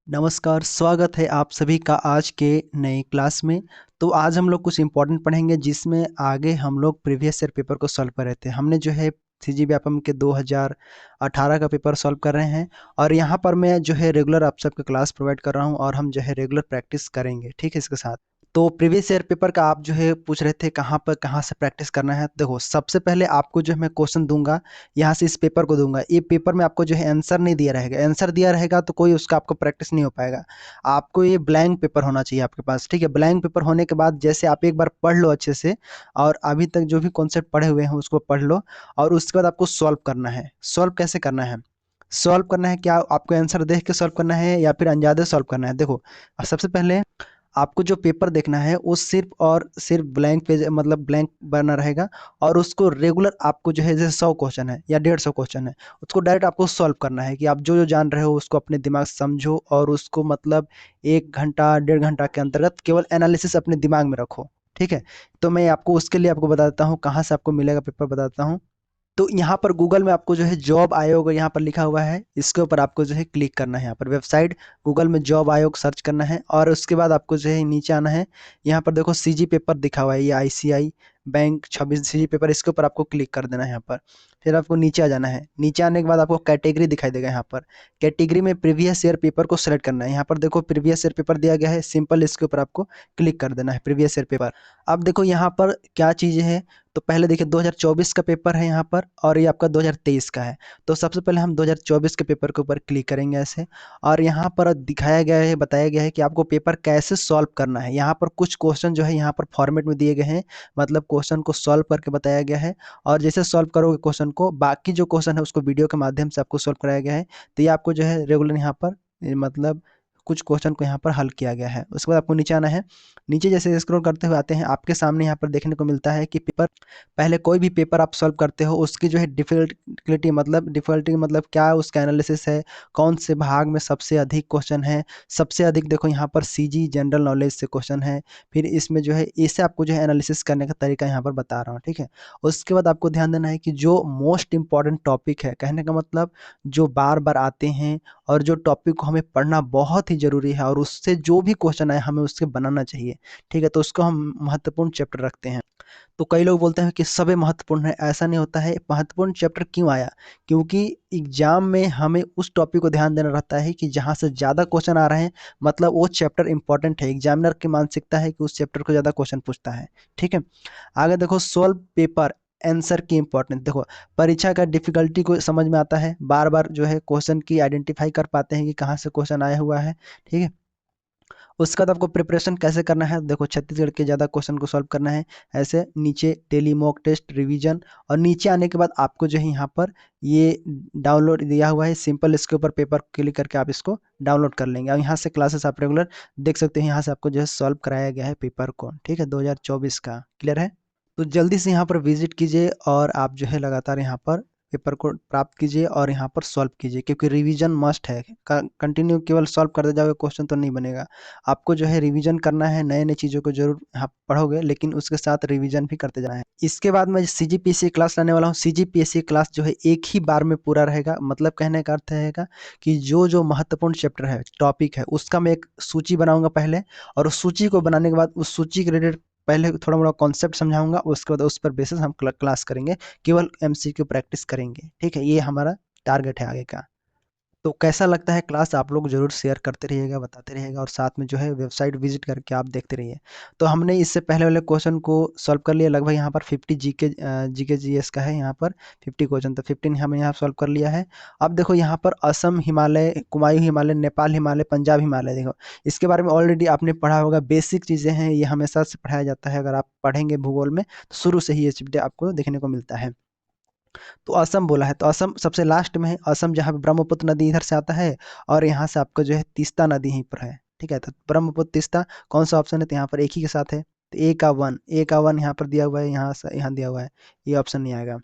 नमस्कार, स्वागत है आप सभी का आज के नए क्लास में। तो आज हम लोग कुछ इम्पोर्टेंट पढ़ेंगे जिसमें आगे हम लोग प्रीवियस ईयर पेपर को सॉल्व कर रहे थे। हमने जो है सीजी व्यापम के 2018 का पेपर सॉल्व कर रहे हैं और यहाँ पर मैं जो है रेगुलर आप सबको क्लास प्रोवाइड कर रहा हूँ और हम जो है रेगुलर प्रैक्टिस करेंगे, ठीक है इसके साथ। तो प्रीवियस ईयर पेपर का आप जो है पूछ रहे थे कहाँ से प्रैक्टिस करना है। देखो, सबसे पहले आपको जो है मैं क्वेश्चन दूंगा, यहाँ से इस पेपर को दूंगा। ये पेपर में आपको जो है आंसर नहीं दिया रहेगा, आंसर दिया रहेगा तो कोई उसका आपको प्रैक्टिस नहीं हो पाएगा। आपको ये ब्लैंक पेपर होना चाहिए आपके पास, ठीक है। ब्लैंक पेपर होने के बाद जैसे आप एक बार पढ़ लो अच्छे से और अभी तक जो भी कॉन्सेप्ट पढ़े हुए हैं उसको पढ़ लो और उसके बाद आपको सॉल्व करना है। सॉल्व कैसे करना है? सॉल्व करना है क्या आपको आंसर देख के सॉल्व करना है या फिर अंदाजे सॉल्व करना है? देखो, सबसे पहले आपको जो पेपर देखना है वो सिर्फ और सिर्फ ब्लैंक पेज मतलब ब्लैंक बना रहेगा और उसको रेगुलर आपको जो है जैसे 100 क्वेश्चन है या 150 क्वेश्चन है, उसको डायरेक्ट आपको सॉल्व करना है कि आप जो जो जान रहे हो उसको अपने दिमाग से समझो और उसको मतलब 1 घंटा 1.5 घंटा के अंतर्गत केवल एनालिसिस अपने दिमाग में रखो, ठीक है। तो मैं आपको उसके लिए आपको बता देता हूँ कहाँ से आपको मिलेगा पेपर, बता देता हूँ। तो यहाँ पर गूगल में आपको जो है जॉब आयोग यहाँ पर लिखा हुआ है, इसके ऊपर आपको जो है क्लिक करना है। यहाँ पर वेबसाइट गूगल में जॉब आयोग सर्च करना है और उसके बाद आपको जो है नीचे आना है। यहाँ पर देखो सीजी पेपर दिखा हुआ है, ये आईसीआई बैंक 26 सीजी पेपर, इसके ऊपर आपको क्लिक कर देना है यहाँ पर। फिर आपको नीचे आ जाना है। नीचे आने के बाद आपको कैटेगरी दिखाई देगा। यहाँ पर कैटेगरी में प्रीवियस ईयर पेपर को सेलेक्ट करना है। यहाँ पर देखो प्रीवियस ईयर पेपर दिया गया है, सिंपल इसके ऊपर आपको क्लिक कर देना है प्रीवियस ईयर पेपर। अब देखो यहाँ पर क्या चीज़ें हैं। तो पहले देखिए 2024 का पेपर है यहाँ पर और ये आपका 2023 का है। तो सबसे पहले हम 2024 के पेपर के ऊपर क्लिक करेंगे ऐसे और यहाँ पर दिखाया गया है, बताया गया है कि आपको पेपर कैसे सॉल्व करना है। यहाँ पर कुछ क्वेश्चन जो है यहाँ पर फॉर्मेट में दिए गए हैं, मतलब क्वेश्चन को सॉल्व करके बताया गया है और जैसे सॉल्व करोगे क्वेश्चन को, बाकी जो क्वेश्चन है उसको वीडियो के माध्यम से आपको सॉल्व कराया गया है। तो ये आपको जो है रेगुलर यहाँ पर मतलब कुछ क्वेश्चन को यहाँ पर हल किया गया है। उसके बाद आपको नीचे आना है। नीचे जैसे स्क्रॉल करते हुए आते हैं, आपके सामने यहाँ पर देखने को मिलता है कि पेपर, पहले कोई भी पेपर आप सॉल्व करते हो उसकी जो है डिफिकल्टी मतलब क्या उसका एनालिसिस है, कौन से भाग में सबसे अधिक क्वेश्चन है। सबसे अधिक देखो यहाँ पर सीजी जनरल नॉलेज से क्वेश्चन है। फिर इसमें जो है इसे आपको जो है एनालिसिस करने का तरीका यहाँ पर बता रहा हूँ, ठीक है। उसके बाद आपको ध्यान देना है कि जो मोस्ट इंपॉर्टेंट टॉपिक है, कहने का मतलब जो बार बार आते हैं और जो टॉपिक को हमें पढ़ना बहुत ही जरूरी है और उससे जो भी क्वेश्चन आए हमें उससे बनाना चाहिए, ठीक है। तो उसको हम महत्वपूर्ण चैप्टर रखते हैं। तो कई लोग बोलते हैं कि सभी महत्वपूर्ण है, ऐसा नहीं होता है। महत्वपूर्ण चैप्टर क्यों आया? क्योंकि एग्जाम में हमें उस टॉपिक को ध्यान देना रहता है कि जहाँ से ज़्यादा क्वेश्चन आ रहे हैं, मतलब वो चैप्टर इंपॉर्टेंट है। एग्जामिनर की मानसिकता है कि उस चैप्टर को ज़्यादा क्वेश्चन पूछता है, ठीक है। आगे देखो सोल्व पेपर आंसर की इंपॉर्टेंस। देखो, परीक्षा का डिफिकल्टी को समझ में आता है, बार बार जो है क्वेश्चन की आइडेंटिफाई कर पाते हैं कि कहाँ से क्वेश्चन आया हुआ है, ठीक है। उसके बाद आपको प्रिपरेशन कैसे करना है, देखो छत्तीसगढ़ के ज़्यादा क्वेश्चन को सॉल्व करना है। ऐसे नीचे डेली मॉक टेस्ट रिवीजन और नीचे आने के बाद आपको जो है यहाँ पर ये डाउनलोड दिया हुआ है सिंपल, इसके ऊपर पेपर क्लिक करके आप इसको डाउनलोड कर लेंगे और यहाँ से क्लासेस आप रेगुलर देख सकते हैं। यहाँ से आपको जो है सॉल्व कराया गया है पेपर को, ठीक है, 2024 का। क्लियर है? तो जल्दी से यहाँ पर विजिट कीजिए और आप जो है लगातार यहाँ पर पेपर को प्राप्त कीजिए और यहाँ पर सॉल्व कीजिए, क्योंकि रिवीजन मस्ट है। कंटिन्यू केवल सॉल्व करते जाओगे क्वेश्चन तो नहीं बनेगा। आपको जो है रिवीजन करना है, नए नए चीज़ों को जरूर यहाँ पढ़ोगे लेकिन उसके साथ रिवीजन भी करते जाना है। इसके बाद मैं सीजीपीएससी क्लास लाने वाला हूँ। सीजीपीएससी क्लास जो है एक ही बार में पूरा रहेगा, मतलब कहने का अर्थ रहेगा कि जो जो महत्वपूर्ण चैप्टर है, टॉपिक है, उसका मैं एक सूची बनाऊंगा पहले और उस सूची को बनाने के बाद उस सूची के रिलेटेड पहले थोड़ा मोड़ा कॉन्सेप्ट समझाऊंगा, उसके बाद उस पर बेसिस हम क्लास करेंगे, केवल एमसीक्यू प्रैक्टिस करेंगे, ठीक है। ये हमारा टारगेट है आगे का। तो कैसा लगता है क्लास, आप लोग जरूर शेयर करते रहिएगा, बताते रहिएगा और साथ में जो है वेबसाइट विजिट करके आप देखते रहिए। तो हमने इससे पहले वाले क्वेश्चन को सॉल्व कर लिया, लगभग यहाँ पर 50 जीके जीएस का है। यहाँ पर 50 क्वेश्चन, तो 15 हमें यहाँ सॉल्व कर लिया है। अब देखो यहाँ पर असम हिमालय, कुमायूं हिमालय, नेपाल हिमालय, पंजाब हिमालय, देखो इसके बारे में ऑलरेडी आपने पढ़ा होगा। बेसिक चीज़ें हैं, ये हमेशा से पढ़ाया जाता है। अगर आप पढ़ेंगे भूगोल में तो शुरू से ही ये चीज़ें आपको देखने को मिलता है। तो असम बोला है तो असम सबसे लास्ट में है। असम जहाँ पे ब्रह्मपुत्र नदी इधर से आता है और यहाँ से आपका जो है तीस्ता नदी यहीं पर है, ठीक है। तो ब्रह्मपुत्र तीस्ता कौन सा ऑप्शन है? तो यहाँ पर एक ही के साथ है, तो ए का वन यहाँ पर दिया हुआ है, यहाँ से यहाँ दिया हुआ है, ये ऑप्शन नहीं आएगा।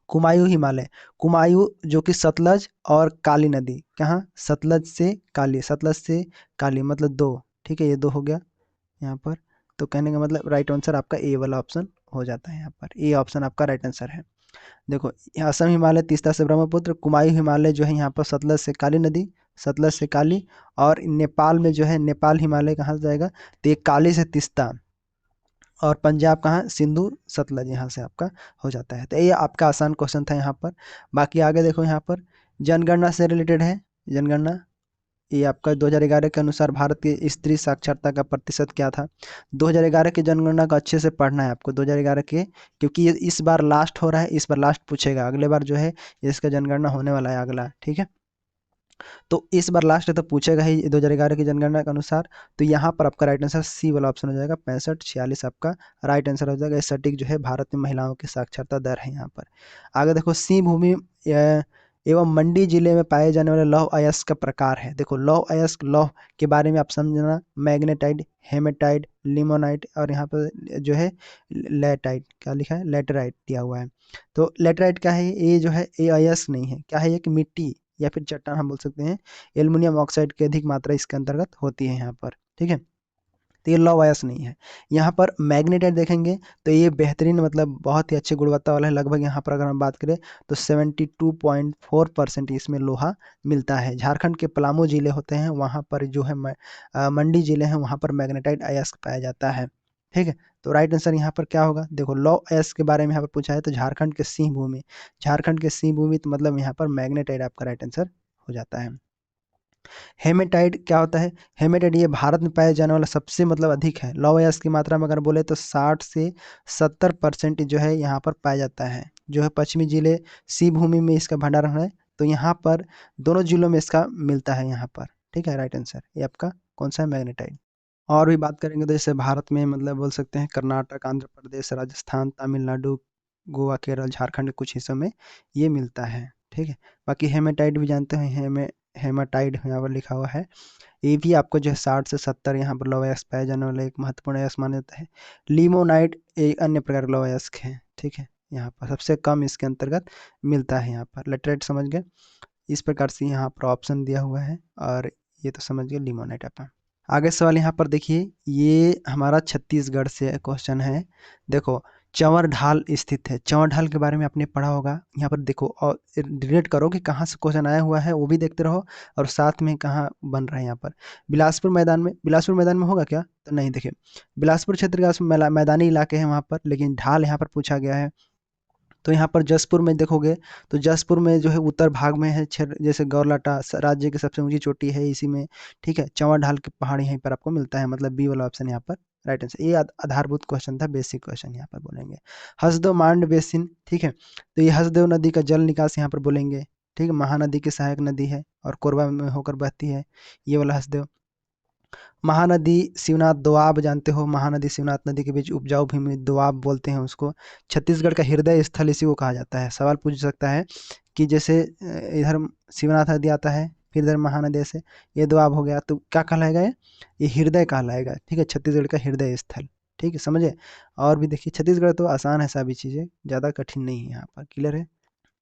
कुमायूं हिमालय, कुमायूं जो कि सतलज और काली नदी, कहाँ? सतलज से काली मतलब दो, ठीक है, ये दो हो गया यहाँ पर। तो कहने का मतलब राइट आंसर आपका ए वाला ऑप्शन हो जाता है। यहाँ पर ए ऑप्शन आपका राइट आंसर है। देखो, असम हिमालय तीस्ता से ब्रह्मपुत्र, कुमायूं हिमालय जो है यहाँ पर सतलज से काली नदी, सतलज से काली, और नेपाल में जो है नेपाल हिमालय कहाँ से जाएगा, तो ये काली से तीस्ता, और पंजाब कहाँ, सिंधु सतलज, यहाँ से आपका हो जाता है। तो ये आपका आसान क्वेश्चन था यहाँ पर। बाकी आगे देखो यहाँ पर जनगणना से रिलेटेड है। जनगणना ये आपका 2011 के अनुसार भारत की स्त्री साक्षरता का प्रतिशत क्या था। 2011 की जनगणना को अच्छे से पढ़ना है आपको, 2011 के, क्योंकि ये इस बार लास्ट हो रहा है, इस बार लास्ट पूछेगा, अगले बार जो है इसका जनगणना होने वाला है अगला, ठीक है। तो इस बार लास्ट है तो पूछेगा ही 2011 की जनगणना के अनुसार। तो यहाँ पर आपका राइट आंसर सी वाला ऑप्शन हो जाएगा, 65-46 आपका राइट आंसर हो जाएगा। ये सटीक जो है भारत में महिलाओं की साक्षरता दर है यहाँ पर। आगे देखो सिंह भूमि एवं मंडी जिले में पाए जाने वाले लौह अयस्क का प्रकार है। देखो लौह अयस्क, लौह के बारे में आप समझना, मैग्नेटाइट, हेमेटाइट, लिमोनाइट, और यहाँ पर जो है लेटाइट, क्या लिखा है, लेटराइट दिया हुआ है। तो लेटराइट क्या है, ये जो है ये अयस्क नहीं है, क्या है, ये कि मिट्टी या फिर चट्टान हम बोल सकते हैं। एल्युमिनियम ऑक्साइड की अधिक मात्रा इसके अंतर्गत होती है यहाँ पर, ठीक है। तो ये लौह अयस्क नहीं है। यहाँ पर मैग्नेटाइट देखेंगे तो ये बेहतरीन, मतलब बहुत ही अच्छी गुणवत्ता वाला है। लगभग यहाँ पर अगर हम बात करें तो 72.4% इसमें लोहा मिलता है। झारखंड के पलामू जिले होते हैं, वहाँ पर जो है मंडी जिले हैं, वहाँ पर मैग्नेटाइट अयस्क पाया जाता है, ठीक है। तो राइट आंसर यहाँ पर क्या होगा, देखो लौह अयस्क के बारे में यहाँ पर पूछा है तो झारखंड के सिंह भूमि, झारखंड के सिंह भूमि, तो मतलब यहाँ पर मैग्नेटाइट आपका राइट आंसर हो जाता है। हेमेटाइट क्या होता है, हेमेटाइट ये भारत में पाया जाने वाला सबसे मतलब अधिक है। लौह अयस्क की मात्रा में अगर बोले तो 60 से 70% जो है यहाँ पर पाया जाता है। जो है पश्चिमी जिले सी भूमि में इसका भंडारण है, तो यहाँ पर दोनों जिलों में इसका मिलता है यहाँ पर, ठीक है। राइट आंसर ये आपका कौन सा है, मैग्नेटाइट। और भी बात करेंगे तो जैसे भारत में मतलब बोल सकते हैं कर्नाटक, आंध्र प्रदेश, राजस्थान, तमिलनाडु, गोवा, केरल, झारखंड के कुछ हिस्सों में ये मिलता है, ठीक है। बाकी हेमेटाइट भी जानते हैं, हेमाटाइड यहाँ पर लिखा हुआ है। ये भी आपको जो है 60 से 70 यहाँ पर लौह अयस्क पाए जाने वाला एक महत्वपूर्ण अयस्क माना जाता है। लिमोनाइट एक अन्य प्रकार का लौह अयस्क है, ठीक है। यहाँ पर सबसे कम इसके अंतर्गत मिलता है। यहाँ पर लेटराइट समझ गए, इस प्रकार से यहाँ पर ऑप्शन दिया हुआ है, और ये तो समझ गए लिमोनाइट अपन। आगे सवाल यहाँ पर देखिए, ये हमारा छत्तीसगढ़ से क्वेश्चन है। देखो चंवर ढाल स्थित है, चंवर ढाल के बारे में आपने पढ़ा होगा। यहाँ पर देखो और रिलेट करो कि कहाँ से क्वेश्चन आया हुआ है, वो भी देखते रहो, और साथ में कहाँ बन रहा है। यहाँ पर बिलासपुर मैदान में, बिलासपुर मैदान में होगा क्या, तो नहीं। देखिए बिलासपुर क्षेत्र का मैदानी इलाके हैं वहाँ पर, लेकिन ढाल यहाँ पर पूछा गया है। तो यहाँ पर जसपुर में देखोगे तो जसपुर में जो है उत्तर भाग में है, जैसे गौरलाटा राज्य की सबसे ऊंची चोटी है इसी में, ठीक है। चंवर ढाल के पहाड़ यहीं पर आपको मिलता है, मतलब बी वाला ऑप्शन यहाँ पर राइट आंसर। ये आधारभूत क्वेश्चन था, बेसिक क्वेश्चन यहाँ पर बोलेंगे। हसदेव मांड बेसिन, ठीक है। तो ये हसदेव नदी का जल निकास यहाँ पर बोलेंगे, ठीक है। महानदी की सहायक नदी है और कोरबा में होकर बहती है, ये वाला हसदेव। महानदी शिवनाथ दोआब जानते हो, महानदी शिवनाथ नदी के बीच उपजाऊ भूमि दोआब बोलते हैं उसको। छत्तीसगढ़ का हृदय स्थल इसी को कहा जाता है। सवाल पूछ सकता है कि जैसे इधर शिवनाथ नदी आता है, फिर इधर महानदी से ये दोआब हो गया, तो क्या कहलाएगा, ये हृदय कहलाएगा, ठीक है। छत्तीसगढ़ का हृदय स्थल, ठीक है, समझे। और भी देखिए छत्तीसगढ़ तो आसान है, सभी चीज़ें ज़्यादा कठिन नहीं है, यहाँ पर क्लियर है।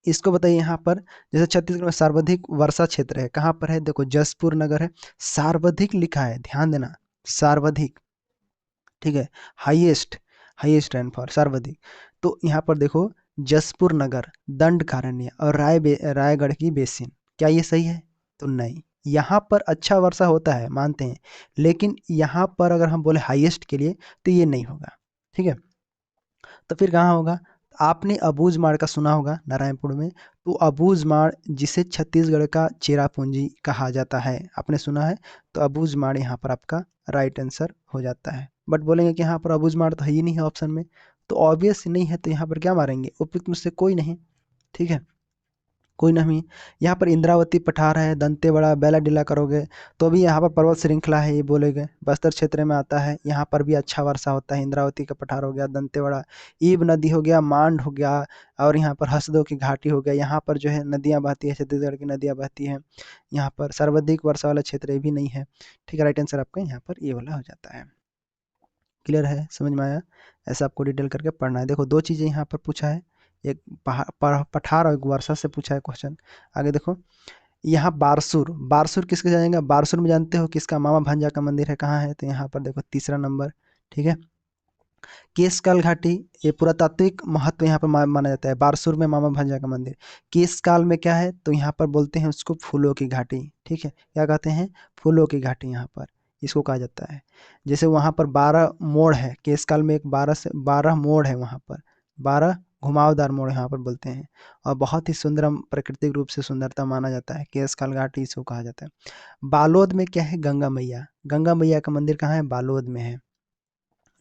इसको बताइए यहाँ पर, जैसे छत्तीसगढ़ में सर्वाधिक वर्षा क्षेत्र है, कहाँ पर है, देखो जसपुर नगर है। सर्वाधिक लिखा है, ध्यान देना, सर्वाधिक, ठीक है। हाईएस्ट, हाईएस्ट रेनफॉल सर्वाधिक। तो यहाँ पर देखो जसपुर नगर, दंडकारण्य और रायगढ़ की बेसिन, क्या ये सही है, तो नहीं। यहाँ पर अच्छा वर्षा होता है मानते हैं, लेकिन यहाँ पर अगर हम बोले हाईएस्ट के लिए तो ये नहीं होगा, ठीक है। तो फिर कहाँ होगा, आपने अबूझमाड़ का सुना होगा नारायणपुर में। तो अबूझमाड़ जिसे छत्तीसगढ़ का चेरापूंजी कहा जाता है, आपने सुना है, तो अबूझमाड़ यहाँ पर आपका राइट आंसर हो जाता है। बट बोलेंगे कि यहाँ पर अबूझमाड़ तो है ही नहीं है ऑप्शन में, तो ऑब्वियस नहीं है, तो यहाँ पर क्या मारेंगे, उपयुक्त में से कोई नहीं, ठीक है, कोई नहीं। यहाँ पर इंद्रावती पठार है, दंतेवाड़ा, बेलाडीला करोगे तो भी यहाँ पर पर्वत श्रृंखला है, ये बोलेगे बस्तर क्षेत्र में आता है। यहाँ पर भी अच्छा वर्षा होता है, इंद्रावती का पठार हो गया, दंतेवाड़ा, ईब नदी हो गया, मांड हो गया, और यहाँ पर हसदो की घाटी हो गया। यहाँ पर जो है नदियाँ बहती है, छत्तीसगढ़ की नदियाँ बहती हैं। यहाँ पर सर्वाधिक वर्षा वाला क्षेत्र ये भी नहीं है, ठीक है। राइट आंसर आपका यहाँ पर ये वाला हो जाता है। क्लियर है, समझ में आया। ऐसा आपको डिटेल करके पढ़ना है। देखो दो चीज़ें यहाँ पर पूछा है, एक पठार और एक वर्षा से पूछा है क्वेश्चन। आगे देखो यहाँ बारसूर, बारसूर किसके जाएगा, बारसूर में जानते हो किसका, मामा भांजा का मंदिर है, कहाँ है, तो यहाँ पर देखो तीसरा नंबर, ठीक है। केशकाल घाटी, ये पुरातात्विक महत्व यहाँ पर माना जाता है। बारसूर में मामा भंजा का मंदिर। केशकाल में क्या है, तो यहाँ पर बोलते हैं उसको फूलों की घाटी। ठीक है, क्या कहते हैं, फूलों की घाटी यहाँ पर इसको कहा जाता है। जैसे वहाँ पर 12 मोड़ है, केशकाल में एक 12 से 12 मोड़ है, वहाँ पर 12 घुमावदार मोड़ यहाँ पर बोलते हैं। और बहुत ही सुंदरम प्राकृतिक रूप से सुंदरता माना जाता है, केशकाल घाटी इसको कहा जाता है। बालोद में क्या है, गंगा मैया। गंगा मैया का मंदिर कहाँ है, बालोद में है।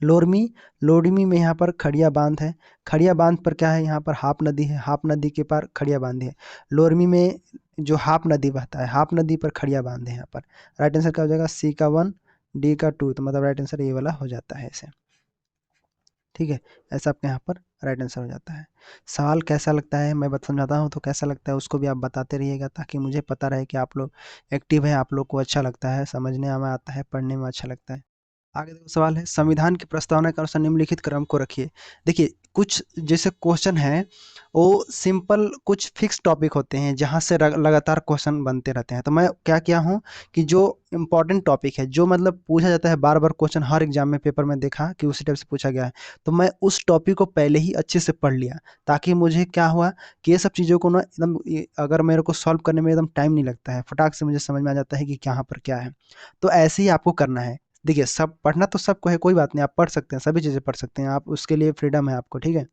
लोरमी, लोरमी में यहाँ पर खड़िया बांध है। खड़िया बांध पर क्या है, यहाँ पर हाप नदी है, हाप नदी के पार खड़िया बांध है। लोरमी में जो हाप नदी बहता है, हाप नदी पर खड़िया बांध है यहाँ पर। राइट आंसर क्या हो जाएगा, सी का 1, डी का 2, तो मतलब राइट आंसर ये वाला हो जाता है ऐसे। ठीक है, ऐसा आपके यहाँ पर राइट आंसर हो जाता है। सवाल कैसा लगता है मैं समझाता हूँ तो कैसा लगता है उसको भी आप बताते रहिएगा, ताकि मुझे पता रहे कि आप लोग एक्टिव हैं, आप लोग को अच्छा लगता है, समझने में आता है, पढ़ने में अच्छा लगता है। आगे देखो सवाल है, संविधान की प्रस्तावना के अनुसार निम्नलिखित क्रम को रखिए। देखिए कुछ जैसे क्वेश्चन है वो सिंपल कुछ फिक्स टॉपिक होते हैं जहाँ से लगातार क्वेश्चन बनते रहते हैं। तो मैं क्या किया हूँ कि जो इम्पोर्टेंट टॉपिक है, जो मतलब पूछा जाता है बार बार क्वेश्चन, हर एग्जाम में पेपर में देखा कि उसी टाइप से पूछा गया है, तो मैं उस टॉपिक को पहले ही अच्छे से पढ़ लिया, ताकि मुझे क्या हुआ कि ये सब चीज़ों को ना एकदम अगर मेरे को सॉल्व करने में एकदम टाइम नहीं लगता है, फटाक से मुझे समझ में आ जाता है कि यहाँ पर क्या है। तो ऐसे ही आपको करना है। देखिए सब पढ़ना तो सबको है, कोई बात नहीं, आप पढ़ सकते हैं, सभी चीज़ें पढ़ सकते हैं आप, उसके लिए फ्रीडम है आपको। ठीक है,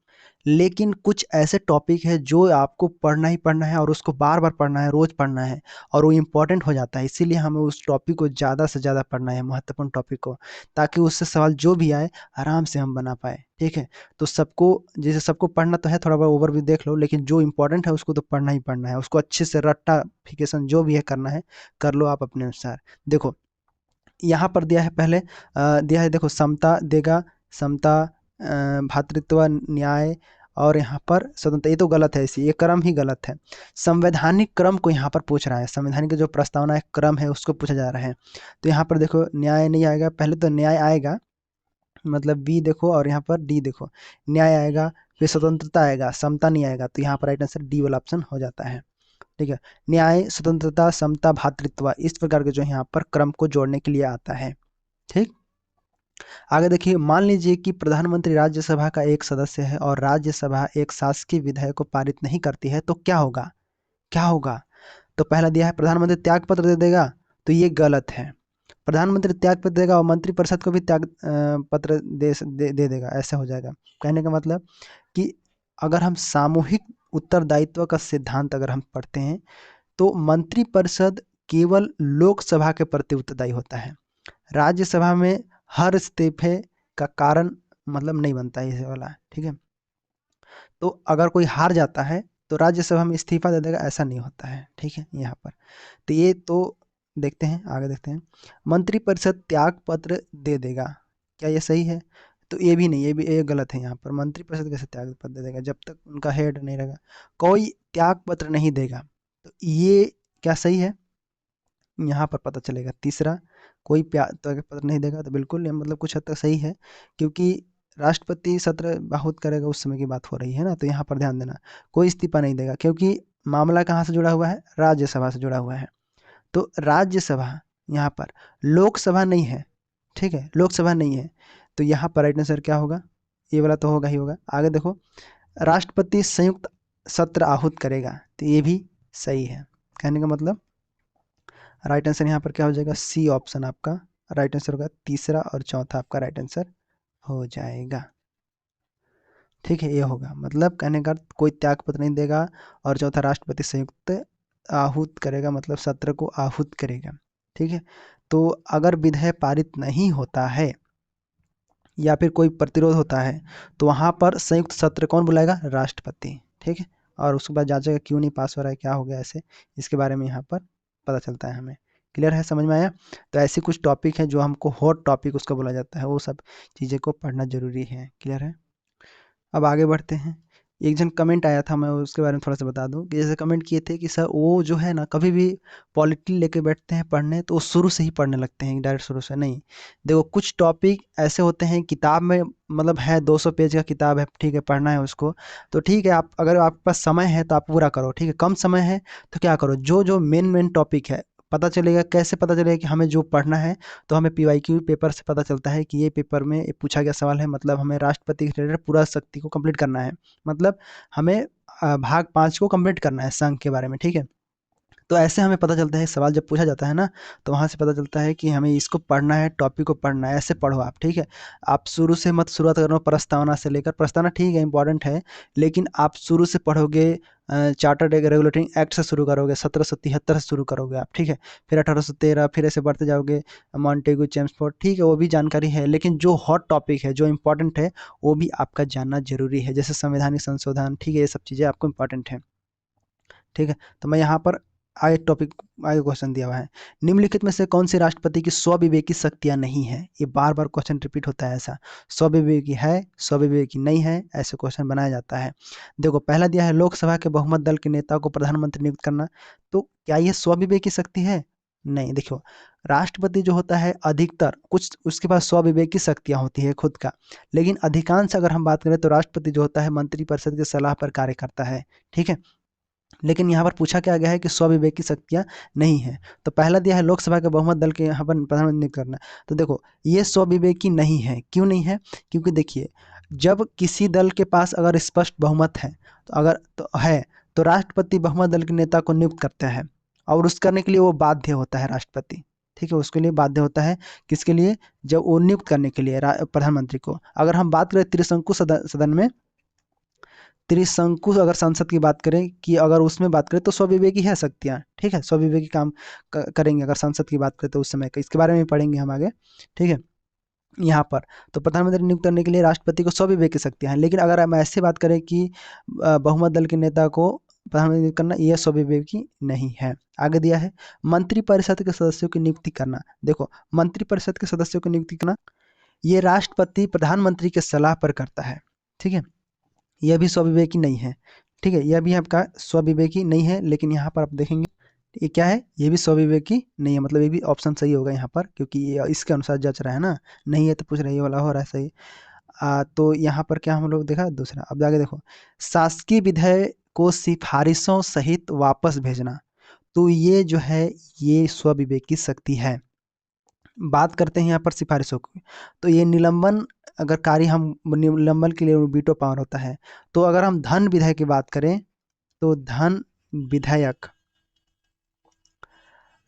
लेकिन कुछ ऐसे टॉपिक है जो आपको पढ़ना ही पढ़ना है, और उसको बार बार पढ़ना है, रोज पढ़ना है, और वो इम्पोर्टेंट हो जाता है। इसीलिए हमें उस टॉपिक को ज़्यादा से ज़्यादा पढ़ना है, महत्वपूर्ण टॉपिक को, ताकि उससे सवाल जो भी आए आराम से हम बना पाए। ठीक है, तो सबको जैसे सबको पढ़ना तो है, थोड़ा बहुत ओवरव्यू देख लो, लेकिन जो इंपॉर्टेंट है उसको तो पढ़ना ही पढ़ना है, उसको अच्छे से रट्टाफिकेशन जो भी है करना है कर लो आप अपने अनुसार। देखो यहाँ पर दिया है पहले, दिया है देखो, समता देगा, समता, भ्रातृत्व, न्याय, और यहाँ पर स्वतंत्र, ये तो गलत है, इसी ये क्रम ही गलत है। संवैधानिक क्रम को यहाँ पर पूछ रहा है, संवैधानिक जो प्रस्तावना है क्रम है उसको पूछा जा रहा है। तो यहाँ पर देखो न्याय नहीं आएगा, पहले तो न्याय आएगा, मतलब बी देखो, और यहाँ पर डी देखो, न्याय आएगा, फिर स्वतंत्रता आएगा, समता नहीं आएगा, तो यहाँ पर राइट आंसर डी वाला ऑप्शन हो जाता है। ठीक है, न्याय, स्वतंत्रता, समता, भ्रातृत्व, इस प्रकार के जो यहाँ पर क्रम को जोड़ने के लिए आता है। ठीक, आगे देखिए, मान लीजिए कि प्रधानमंत्री राज्यसभा का एक सदस्य है और राज्यसभा एक शासकीय विधेयक को पारित नहीं करती है, तो क्या होगा, क्या होगा। तो पहला दिया है प्रधानमंत्री त्याग पत्र दे देगा, तो ये गलत है। प्रधानमंत्री त्याग पत्र देगा और मंत्रिपरिषद को भी त्याग पत्र दे देगा, ऐसा हो जाएगा। कहने का मतलब कि अगर हम सामूहिक उत्तरदायित्व का सिद्धांत अगर हम पढ़ते हैं, तो मंत्रिपरिषद केवल लोकसभा के प्रति उत्तरदायी होता है, राज्यसभा में हर इस्तीफे का कारण मतलब नहीं बनता है ये वाला। ठीक है, तो अगर कोई हार जाता है तो राज्यसभा में इस्तीफा दे देगा, ऐसा नहीं होता है। ठीक है, यहाँ पर तो ये तो देखते हैं, आगे देखते हैं। मंत्रिपरिषद त्याग पत्र दे देगा, क्या ये सही है, तो ये भी नहीं, ये भी ये गलत है। यहाँ पर मंत्रिपरिषद कैसे त्याग पत्र दे देगा, जब तक उनका हेड नहीं रहेगा कोई त्याग पत्र नहीं देगा, तो ये क्या सही है, यहाँ पर पता चलेगा। तीसरा, कोई त्याग पत्र नहीं देगा, तो बिल्कुल ये मतलब कुछ हद तक सही है, क्योंकि राष्ट्रपति सत्र बहुत करेगा उस समय की बात हो रही है ना, तो यहाँ पर ध्यान देना, कोई इस्तीफा नहीं देगा, क्योंकि मामला कहाँ से जुड़ा हुआ है, राज्यसभा से जुड़ा हुआ है। तो राज्यसभा यहाँ पर लोकसभा नहीं है। ठीक है, लोकसभा नहीं है, तो यहाँ पर राइट आंसर क्या होगा, ये वाला तो होगा ही होगा। आगे देखो, राष्ट्रपति संयुक्त सत्र आहूत करेगा, तो ये भी सही है। कहने का मतलब राइट आंसर यहाँ पर क्या हो जाएगा, सी ऑप्शन आपका राइट आंसर होगा। तीसरा और चौथा आपका राइट आंसर हो जाएगा। ठीक है, ये होगा, मतलब कहने का कोई त्याग पत्र नहीं देगा, और चौथा राष्ट्रपति संयुक्त आहूत करेगा, मतलब सत्र को आहूत करेगा। ठीक है, तो अगर विधेयक पारित नहीं होता है या फिर कोई प्रतिरोध होता है, तो वहाँ पर संयुक्त सत्र कौन बुलाएगा, राष्ट्रपति। ठीक है, और उसके बाद जांचेगा क्यों नहीं पास हो रहा है, क्या हो गया ऐसे, इसके बारे में यहाँ पर पता चलता है हमें। क्लियर है, समझ में आया। तो ऐसे कुछ टॉपिक हैं जो हमको हॉट टॉपिक उसका बोला जाता है, वो सब चीज़ें को पढ़ना जरूरी है। क्लियर है, अब आगे बढ़ते हैं। एक जन कमेंट आया था, मैं उसके बारे में थोड़ा सा बता दूं कि जैसे कमेंट किए थे कि सर वो जो है ना, कभी भी पॉलिटी लेके बैठते हैं पढ़ने तो वो शुरू से ही पढ़ने लगते हैं, डायरेक्ट शुरू से नहीं। देखो कुछ टॉपिक ऐसे होते हैं किताब में, मतलब है 200 पेज का किताब है, ठीक है, पढ़ना है उसको, तो ठीक है, आप अगर आपके पास समय है तो आप पूरा करो। ठीक है, कम समय है तो क्या करो, जो जो मेन मेन टॉपिक है पता चलेगा, कैसे पता चलेगा कि हमें जो पढ़ना है? तो हमें पीवाईक्यू पेपर से पता चलता है कि ये पेपर में ये पूछा गया सवाल है, मतलब हमें राष्ट्रपति के रिलेटेड पूरा शक्ति को कंप्लीट करना है, मतलब हमें भाग 5 को कंप्लीट करना है संघ के बारे में, ठीक है। तो ऐसे हमें पता चलता है, सवाल जब पूछा जाता है ना, तो वहाँ से पता चलता है कि हमें इसको पढ़ना है, टॉपिक को पढ़ना है, ऐसे पढ़ो आप, ठीक है। आप शुरू से मत शुरुआत करो प्रस्तावना से लेकर, प्रस्तावना ठीक है इंपॉर्टेंट है, लेकिन आप शुरू से पढ़ोगे चार्टर्ड रेगुलेटिंग एक्ट से शुरू करोगे, 1773 से शुरू करोगे आप, ठीक है। फिर 1813, फिर ऐसे बढ़ते जाओगे, मॉन्टेगू, चेम्सफोर्ड, ठीक है, वो भी जानकारी है, लेकिन जो हॉट टॉपिक है, जो इंपॉर्टेंट है, वो भी आपका जानना जरूरी है, जैसे संवैधानिक संशोधन, ठीक है, ये सब चीज़ें आपको इंपॉर्टेंट है, ठीक है। तो मैं यहाँ पर आगे टॉपिक, आगे क्वेश्चन दिया हुआ है, निम्नलिखित में से कौन सी राष्ट्रपति की स्वविवेकी शक्तियां नहीं है? ये बार बार क्वेश्चन रिपीट होता है ऐसा, स्वविवेकी है, स्वविवेकी नहीं है, ऐसे क्वेश्चन बनाया जाता है। देखो पहला दिया है लोकसभा के बहुमत दल के नेता को प्रधानमंत्री नियुक्त करना, तो क्या ये स्वविवेकी शक्ति है? नहीं। देखो राष्ट्रपति जो होता है अधिकतर कुछ उसके पास स्वविवेकी शक्तियां होती है खुद का, लेकिन अधिकांश अगर हम बात करें तो राष्ट्रपति जो होता है मंत्रिपरिषद की सलाह पर कार्य करता है, ठीक है। लेकिन यहाँ पर पूछा क्या गया है कि स्वविवेकी शक्तियाँ नहीं है। तो पहला दिया है लोकसभा के बहुमत दल के यहाँ पर प्रधानमंत्री नियुक्त करना, तो देखो ये स्वविवेकी नहीं है। क्यों नहीं है? क्योंकि देखिए जब किसी दल के पास अगर स्पष्ट बहुमत है, तो अगर तो है, तो राष्ट्रपति बहुमत दल के नेता को नियुक्त करते हैं, और उस करने के लिए वो बाध्य होता है राष्ट्रपति, ठीक है, उसके लिए बाध्य होता है। किसके लिए? जब वो नियुक्त करने के लिए प्रधानमंत्री को। अगर हम बात करें त्रिशंकु सदन में, त्रिशंकु अगर संसद की बात करें कि अगर उसमें बात करें तो स्वविवेकी है शक्तियाँ, ठीक है, स्वविवेकी काम करेंगे अगर संसद की बात करें तो उस समय इसके बारे में पढ़ेंगे हम आगे, ठीक है। यहाँ पर तो प्रधानमंत्री नियुक्त करने के लिए राष्ट्रपति को स्वविवेकी शक्तियाँ हैं, लेकिन अगर हम ऐसे बात करें कि बहुमत दल के नेता को प्रधानमंत्री नियुक्त करना, यह स्वविवेकी नहीं है। आगे दिया है मंत्रिपरिषद के सदस्यों की नियुक्ति करना। देखो मंत्रिपरिषद के सदस्यों की नियुक्ति करना ये राष्ट्रपति प्रधानमंत्री के सलाह पर करता है, ठीक है, यह भी स्वविवेकी नहीं है, ठीक है, यह भी आपका स्वविवेकी नहीं है। लेकिन यहाँ पर आप देखेंगे ये क्या है, ये भी स्वविवेकी नहीं है, मतलब ये भी ऑप्शन सही होगा यहाँ पर, क्योंकि ये इसके अनुसार जच रहा है ना, नहीं है तो पूछ रहे ये वाला हो रहा है सही। तो यहाँ पर क्या हम लोग देखा दूसरा, अब आगे देखो शासकीय विधेयक को सिफारिशों सहित वापस भेजना, तो ये जो है ये स्वविवेकी शक्ति है। बात करते हैं यहाँ पर सिफारिशों की, तो ये निलंबन अगर कार्य हम निलंबन के लिए वीटो पावर होता है। तो अगर हम धन विधेयक की बात करें तो विधेयक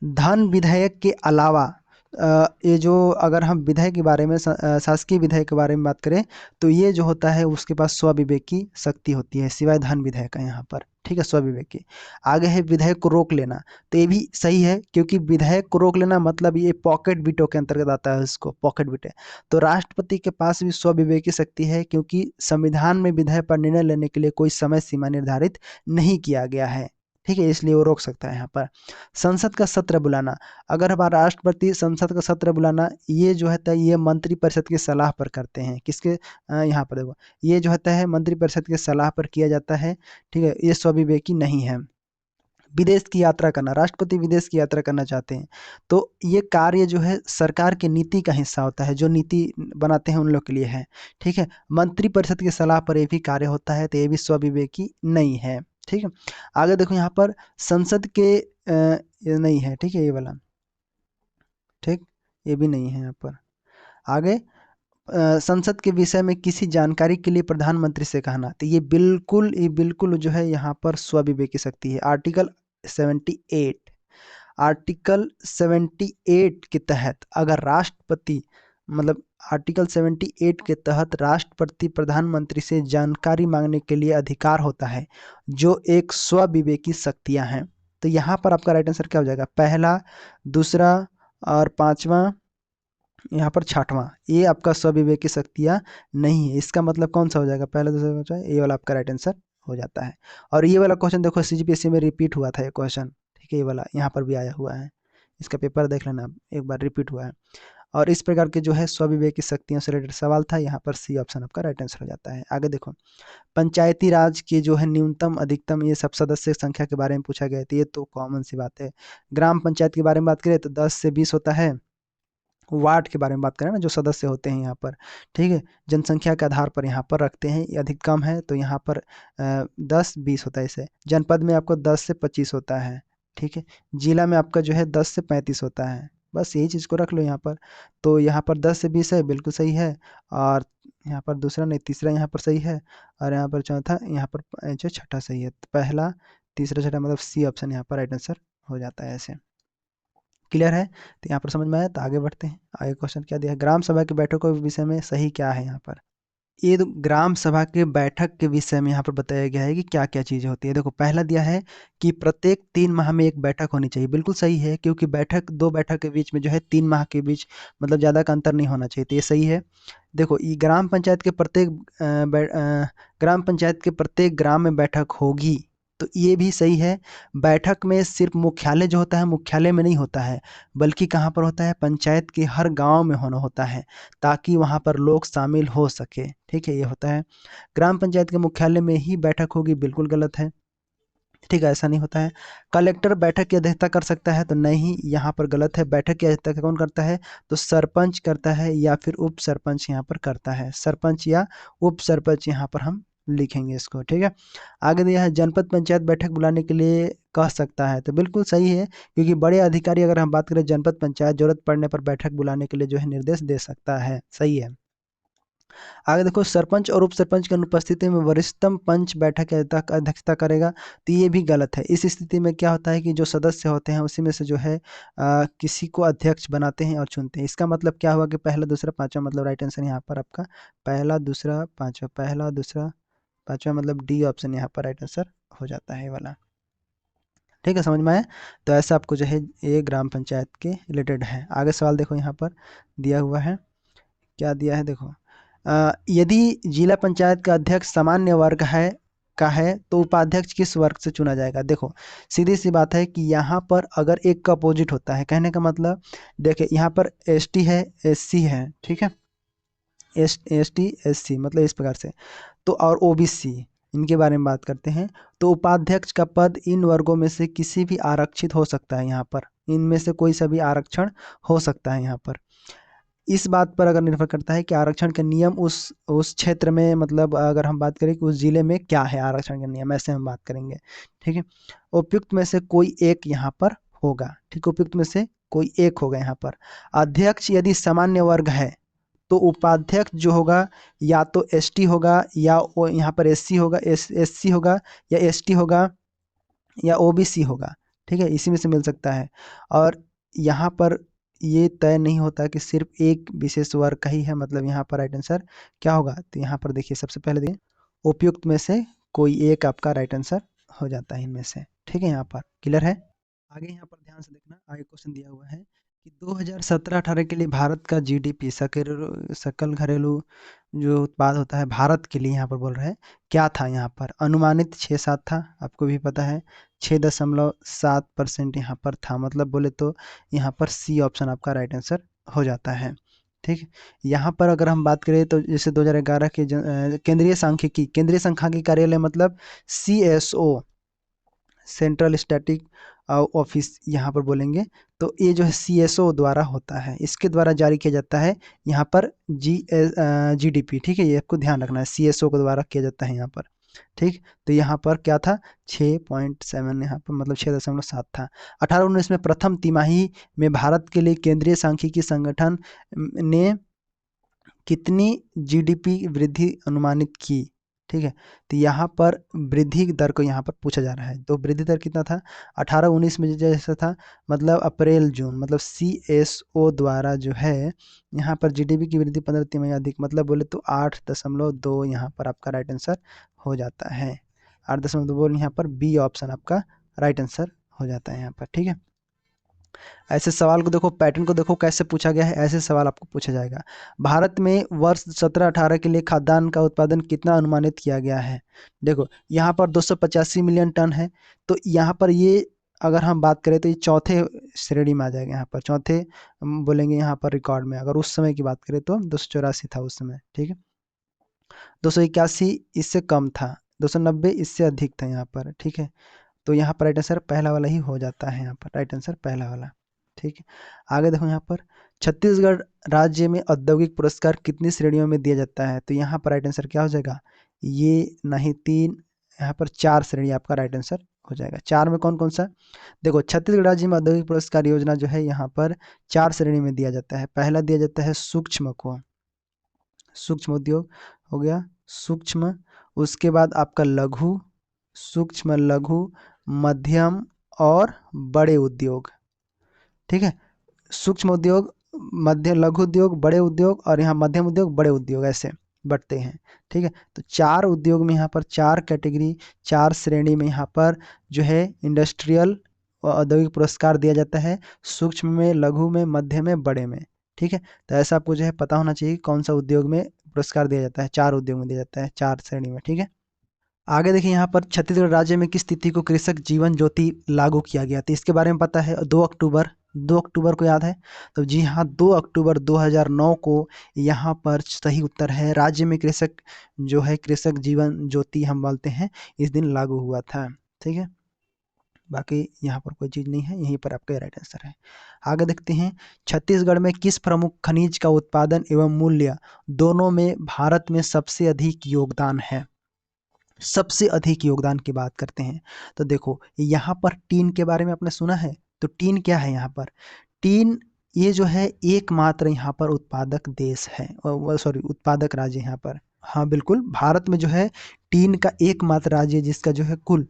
धन विधेयक के अलावा ये जो अगर हम विधेयक के बारे में शासकीय विधेयक के बारे में बात करें तो ये जो होता है उसके पास स्वविवेकी शक्ति होती है, सिवाय धन विधेयक है यहाँ पर, ठीक है, स्वविवेकी। आगे है विधेयक को रोक लेना, तो ये भी सही है, क्योंकि विधेयक को रोक लेना मतलब ये पॉकेट वीटो के अंतर्गत आता है, इसको पॉकेट वीटो। तो राष्ट्रपति के पास भी स्वविवेकी शक्ति है, क्योंकि संविधान में विधेयक पर निर्णय लेने के लिए कोई समय सीमा निर्धारित नहीं किया गया है, ठीक है, इसलिए वो रोक सकता है यहाँ पर। संसद का सत्र बुलाना, अगर हमारा राष्ट्रपति संसद का सत्र बुलाना, ये जो होता है ये मंत्रिपरिषद की सलाह पर करते हैं, किसके यहाँ पर देखो ये जो होता है मंत्रिपरिषद की सलाह पर किया जाता है, ठीक है, ये स्वविवेकी नहीं है। विदेश की यात्रा करना, राष्ट्रपति विदेश की यात्रा करना चाहते हैं, तो ये कार्य जो है सरकार की नीति का हिस्सा होता है, जो नीति बनाते हैं उन लोग के लिए है, ठीक है। मंत्रिपरिषद की सलाह पर ये भी कार्य होता है, तो ये भी स्वविवेकी नहीं है, ठीक है। आगे देखो यहाँ पर संसद के ये नहीं है, ठीक है, ये वाला, ठीक, ये भी नहीं है यहाँ पर। आगे संसद के विषय में किसी जानकारी के लिए प्रधानमंत्री से कहना, तो ये बिल्कुल जो है यहाँ पर स्वविवेकी शक्ति है। आर्टिकल 78 के तहत अगर राष्ट्रपति मतलब आर्टिकल 78 के तहत राष्ट्रपति प्रधानमंत्री से जानकारी मांगने के लिए अधिकार होता है, जो एक स्वविवेकी शक्तियां हैं। तो यहाँ पर आपका राइट आंसर क्या हो जाएगा? पहला, दूसरा और पांचवा, यहाँ पर छठवां, ये आपका स्वविवेकी शक्तियाँ नहीं है। इसका मतलब कौन सा हो जाएगा? पहला, दूसरा, पांचवा, ये वाला आपका राइट आंसर हो जाता है। और ये वाला क्वेश्चन देखो सीजीपीएससी में रिपीट हुआ था ये क्वेश्चन, ठीक है, ये वाला यहाँ पर भी आया हुआ है, इसका पेपर देख लेना आप, एक बार रिपीट हुआ है। और इस प्रकार के जो है स्वविवेकी शक्तियों से रिलेटेड सवाल था, यहाँ पर सी ऑप्शन आपका राइट आंसर हो जाता है। आगे देखो पंचायती राज के जो है न्यूनतम अधिकतम ये सब सदस्य संख्या के बारे में पूछा गया था, ये तो कॉमन सी बात है। ग्राम पंचायत के बारे में बात करें तो 10 से 20 होता है। वार्ड के बारे में बात करें ना, जो सदस्य होते हैं यहाँ पर, ठीक है, जनसंख्या के आधार पर यहाँ पर रखते हैं, ये अधिक कम है तो यहाँ पर 10-20 होता है। इसे जनपद में आपको 10 से 25 होता है, ठीक है। जिला में आपका जो है 10 से 35 होता है, बस यही चीज़ को रख लो यहाँ पर। तो यहाँ पर 10 से 20 है, बिल्कुल सही है। और यहाँ पर दूसरा नहीं, तीसरा यहाँ पर सही है। और यहाँ पर चौथा, यहाँ पर जो छठा सही है। तो पहला, तीसरा, छठा, मतलब सी ऑप्शन यहाँ पर राइट आंसर हो जाता है ऐसे। क्लियर है? तो यहाँ पर समझ में आया। तो आगे बढ़ते हैं। आगे क्वेश्चन क्या दिया है, ग्राम सभा की बैठकों के विषय में सही क्या है यहाँ पर। ये तो ग्राम सभा के बैठक के विषय में यहाँ पर बताया गया है कि क्या क्या चीज़ें होती है। देखो पहला दिया है कि प्रत्येक 3 माह में एक बैठक होनी चाहिए, बिल्कुल सही है, क्योंकि बैठक, दो बैठक के बीच में जो है 3 माह के बीच मतलब ज़्यादा का अंतर नहीं होना चाहिए, तो ये सही है। देखो ये ग्राम पंचायत के प्रत्येक ग्राम पंचायत के प्रत्येक ग्राम में बैठक होगी, तो ये भी सही है। बैठक में सिर्फ मुख्यालय जो होता है, मुख्यालय में नहीं होता है, बल्कि कहाँ पर होता है, पंचायत के हर गांव में होना होता है, ताकि वहाँ पर लोग शामिल हो सके। ठीक है, ये होता है। ग्राम पंचायत के मुख्यालय में ही बैठक होगी, बिल्कुल गलत है। ठीक है, ऐसा नहीं होता है। कलेक्टर बैठक की अध्यक्षता कर सकता है, तो नहीं, यहाँ पर गलत है। बैठक की अध्यक्षता कौन करता है, तो सरपंच करता है, या फिर उप सरपंच यहाँ पर करता है। सरपंच या उप सरपंच यहाँ पर हम लिखेंगे इसको। ठीक है। आगे दिया है जनपद पंचायत बैठक बुलाने के लिए कह सकता है, तो बिल्कुल सही है, क्योंकि बड़े अधिकारी, अगर हम बात करें, जनपद पंचायत जरूरत पड़ने पर बैठक बुलाने के लिए जो है निर्देश दे सकता है। सही है। आगे देखो, सरपंच और उप सरपंच की अनुपस्थिति में वरिष्ठतम पंच बैठक की अध्यक्षता करेगा, तो ये भी गलत है। इस स्थिति में क्या होता है कि जो सदस्य होते हैं उसी में से जो है किसी को अध्यक्ष बनाते हैं और चुनते हैं। इसका मतलब क्या हुआ कि पहला, दूसरा, पांचवा, मतलब राइट आंसर यहाँ पर आपका पहला, दूसरा, पांचवा, पहला, दूसरा, पांचवा, मतलब डी ऑप्शन यहाँ पर राइट आंसर हो जाता है ये वाला। ठीक है, समझ में आया। तो ऐसा आपको जो है ये ग्राम पंचायत के रिलेटेड है। आगे सवाल देखो, यहाँ पर दिया हुआ है, क्या दिया है देखो, यदि जिला पंचायत का अध्यक्ष सामान्य वर्ग है का है, तो उपाध्यक्ष किस वर्ग से चुना जाएगा। देखो सीधी सी बात है कि यहाँ पर अगर एक का अपोजिट होता है, कहने का मतलब, देखिए यहाँ पर एसटी है, एससी है, ठीक है, एसटी एससी मतलब इस प्रकार से, तो और ओबीसी, इनके बारे में बात करते हैं। तो उपाध्यक्ष का पद इन वर्गों में से किसी भी आरक्षित हो सकता है, यहाँ पर इनमें से कोई सा भी आरक्षण हो सकता है यहाँ पर। इस बात पर अगर निर्भर करता है कि आरक्षण के नियम उस क्षेत्र में, मतलब अगर हम बात करें कि उस जिले में क्या है आरक्षण के नियम, ऐसे हम बात करेंगे। ठीक है। उपयुक्त में से कोई एक यहाँ पर होगा। ठीक, उपयुक्त में से कोई एक होगा यहाँ पर। अध्यक्ष यदि सामान्य वर्ग है, तो उपाध्यक्ष जो होगा या तो एसटी होगा, या यहाँ पर एससी होगा, एससी होगा, या एसटी होगा, या ओबीसी होगा। ठीक है, इसी में से मिल सकता है। और यहाँ पर ये तय नहीं होता कि सिर्फ एक विशेष वर्ग का ही है, मतलब यहाँ पर राइट आंसर क्या होगा, तो यहाँ पर देखिए सबसे पहले देखिए, उपयुक्त में से कोई एक आपका राइट आंसर हो जाता है इनमें से। ठीक है, यहाँ पर क्लियर है। आगे यहाँ पर ध्यान से देखना, आगे क्वेश्चन दिया हुआ है कि 2017-18 के लिए भारत का जीडीपी, सकल घरेलू जो उत्पाद होता है भारत के लिए, यहाँ पर बोल रहे हैं क्या था, यहाँ पर अनुमानित 6-7 था, आपको भी पता है 6.7% यहाँ पर था, मतलब बोले तो यहाँ पर सी ऑप्शन आपका राइट आंसर हो जाता है। ठीक है। यहाँ पर अगर हम बात करें तो जैसे 2011 के केंद्रीय सांख्यिकी कार्यालय, मतलब CSO, सेंट्रल स्टैटिक ऑफिस यहाँ पर बोलेंगे, तो ये जो है CSO द्वारा होता है, इसके द्वारा जारी किया जाता है यहाँ पर जीडीपी। ठीक है, ये आपको ध्यान रखना है, CSO के द्वारा किया जाता है यहाँ पर। ठीक, तो यहाँ पर क्या था, 6.7, यहाँ पर मतलब 6.7 था। 18-19 में प्रथम तिमाही में भारत के लिए केंद्रीय सांख्यिकी संगठन ने कितनी जीडीपी वृद्धि अनुमानित की। ठीक है, तो यहाँ पर वृद्धि दर को यहाँ पर पूछा जा रहा है, तो वृद्धि दर कितना था 18-19 में, जैसा था मतलब अप्रैल जून, मतलब CSO द्वारा जो है यहाँ पर जीडीपी की वृद्धि 15 तिमाही अधिक, मतलब बोले तो 8.2 यहाँ पर आपका राइट आंसर हो जाता है। 8.2 यहाँ पर बी ऑप्शन आपका राइट आंसर हो जाता है यहाँ पर। ठीक है, ऐसे सवाल को देखो, पैटर्न को देखो कैसे पूछा गया है, ऐसे सवाल आपको पूछा जाएगा। भारत में वर्ष 17-18 के लिए खाद्यान्न का उत्पादन कितना अनुमानित किया गया है। देखो यहाँ पर 285 मिलियन टन है, तो यहाँ पर ये अगर हम बात करें तो ये चौथे श्रेणी में आ जाएगा, यहाँ पर चौथे हम बोलेंगे यहाँ पर रिकॉर्ड में। अगर उस समय की बात करें तो 284 था उस समय। ठीक है, 281 इससे कम था, 290 इससे अधिक था यहाँ पर। ठीक है, तो यहाँ पर राइट आंसर पहला वाला ही हो जाता है, यहाँ पर राइट आंसर पहला वाला। ठीक है, आगे देखो यहाँ पर छत्तीसगढ़ राज्य में औद्योगिक पुरस्कार कितनी श्रेणियों में दिया जाता है, तो यहाँ पर राइट आंसर क्या हो जाएगा, ये नहीं 3, यहाँ पर 4 श्रेणी आपका राइट आंसर हो जाएगा। 4 में कौन कौन सा? देखो छत्तीसगढ़ राज्य में औद्योगिक पुरस्कार योजना जो है यहाँ पर 4 श्रेणी में दिया जाता है। पहला दिया जाता है सूक्ष्म को, सूक्ष्म उद्योग हो गया सूक्ष्म, उसके बाद आपका लघु, सूक्ष्म लघु, मध्यम और बड़े उद्योग। ठीक है, सूक्ष्म उद्योग, मध्य लघु उद्योग, बड़े उद्योग और यहाँ मध्यम उद्योग, बड़े उद्योग, ऐसे बढ़ते हैं। ठीक है, तो 4 उद्योग में यहाँ पर 4 कैटेगरी, 4 श्रेणी में यहाँ पर जो है इंडस्ट्रियल औद्योगिक पुरस्कार दिया जाता है, सूक्ष्म में, लघु में, मध्य में, बड़े में। ठीक है, तो ऐसा आपको जो है पता होना चाहिए कौन सा उद्योग में पुरस्कार दिया जाता है। 4 उद्योग में दिया जाता है, 4 श्रेणी में। ठीक है, आगे देखिए यहाँ पर छत्तीसगढ़ राज्य में किस तिथि को कृषक जीवन ज्योति लागू किया गया? तो इसके बारे में पता है, 2 अक्टूबर। 2 अक्टूबर को याद है? तो जी हाँ, 2 अक्टूबर 2009 को यहाँ पर सही उत्तर है। राज्य में कृषक जो है कृषक जीवन ज्योति हम बोलते हैं, इस दिन लागू हुआ था। ठीक है, बाकी यहाँ पर कोई चीज़ नहीं है, यहीं पर आपका राइट आंसर है। आगे देखते हैं, छत्तीसगढ़ में किस प्रमुख खनिज का उत्पादन एवं मूल्य दोनों में भारत में सबसे अधिक योगदान है? सबसे अधिक योगदान की बात करते हैं तो देखो यहाँ पर टीन के बारे में आपने सुना है? तो टीन क्या है यहाँ पर? टीन ये जो है एकमात्र यहाँ पर उत्पादक देश है, सॉरी उत्पादक राज्य यहाँ पर। हाँ बिल्कुल, भारत में जो है टीन का एकमात्र राज्य जिसका जो है कुल